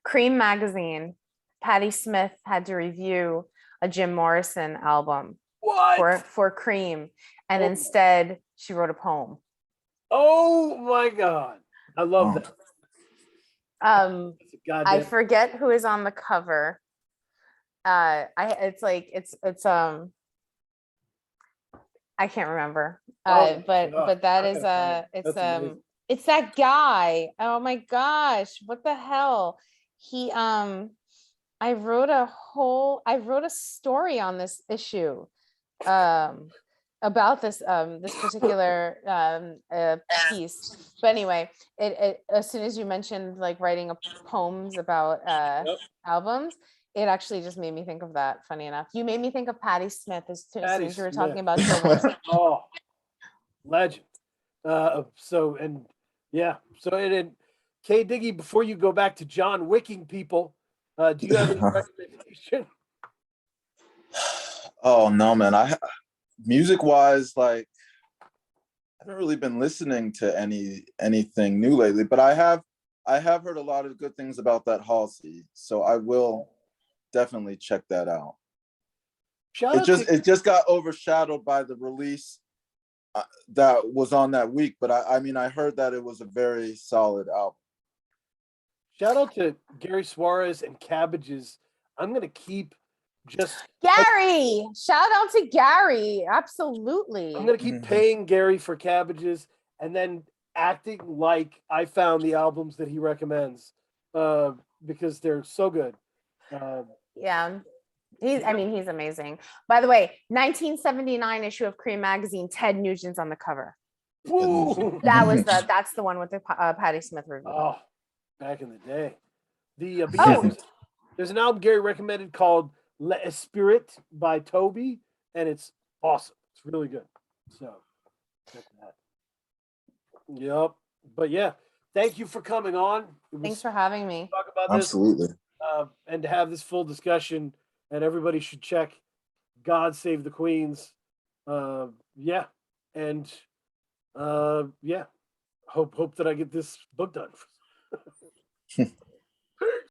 Cream magazine, Patti Smith had to review a Jim Morrison album for Cream, and instead she wrote a poem. Oh my God, I love that. I forget who is on the cover. I can't remember. But that is it's that guy. Oh my gosh, what the hell? He I wrote a story on this issue about this particular piece. But anyway, it as soon as you mentioned like writing poems about albums, it actually just made me think of that. Funny enough, you made me think of Patti Smith as soon as you were talking about children. Oh, legend. So Kay Diggy, before you go back to John Wicking people, do you have any recommendation? Oh no, man. Music wise, like I haven't really been listening to anything new lately, but I have heard a lot of good things about that Halsey, so I will definitely check that out. It just got overshadowed by the release that was on that week, but I mean I heard that it was a very solid album. Shout out to Gary Suarez and Cabbages. I'm gonna keep Gary. Shout out to Gary. Absolutely. I'm gonna keep paying Gary for Cabbages and then acting like I found the albums that he recommends because they're so good. Yeah. He's amazing. By the way, 1979 issue of Cream magazine, Ted Nugent's on the cover. Woo! That's the one with the Patti Smith review. Oh, back in the day. There's an album Gary recommended called Le Esprit by Toby, and it's awesome. It's really good. So check that. Yep. But yeah, thank you for coming on. It was Thanks for having me. talk about this Absolutely. and to have this full discussion. And everybody should check God Save the Queens. Yeah, and yeah, hope that I get this book done.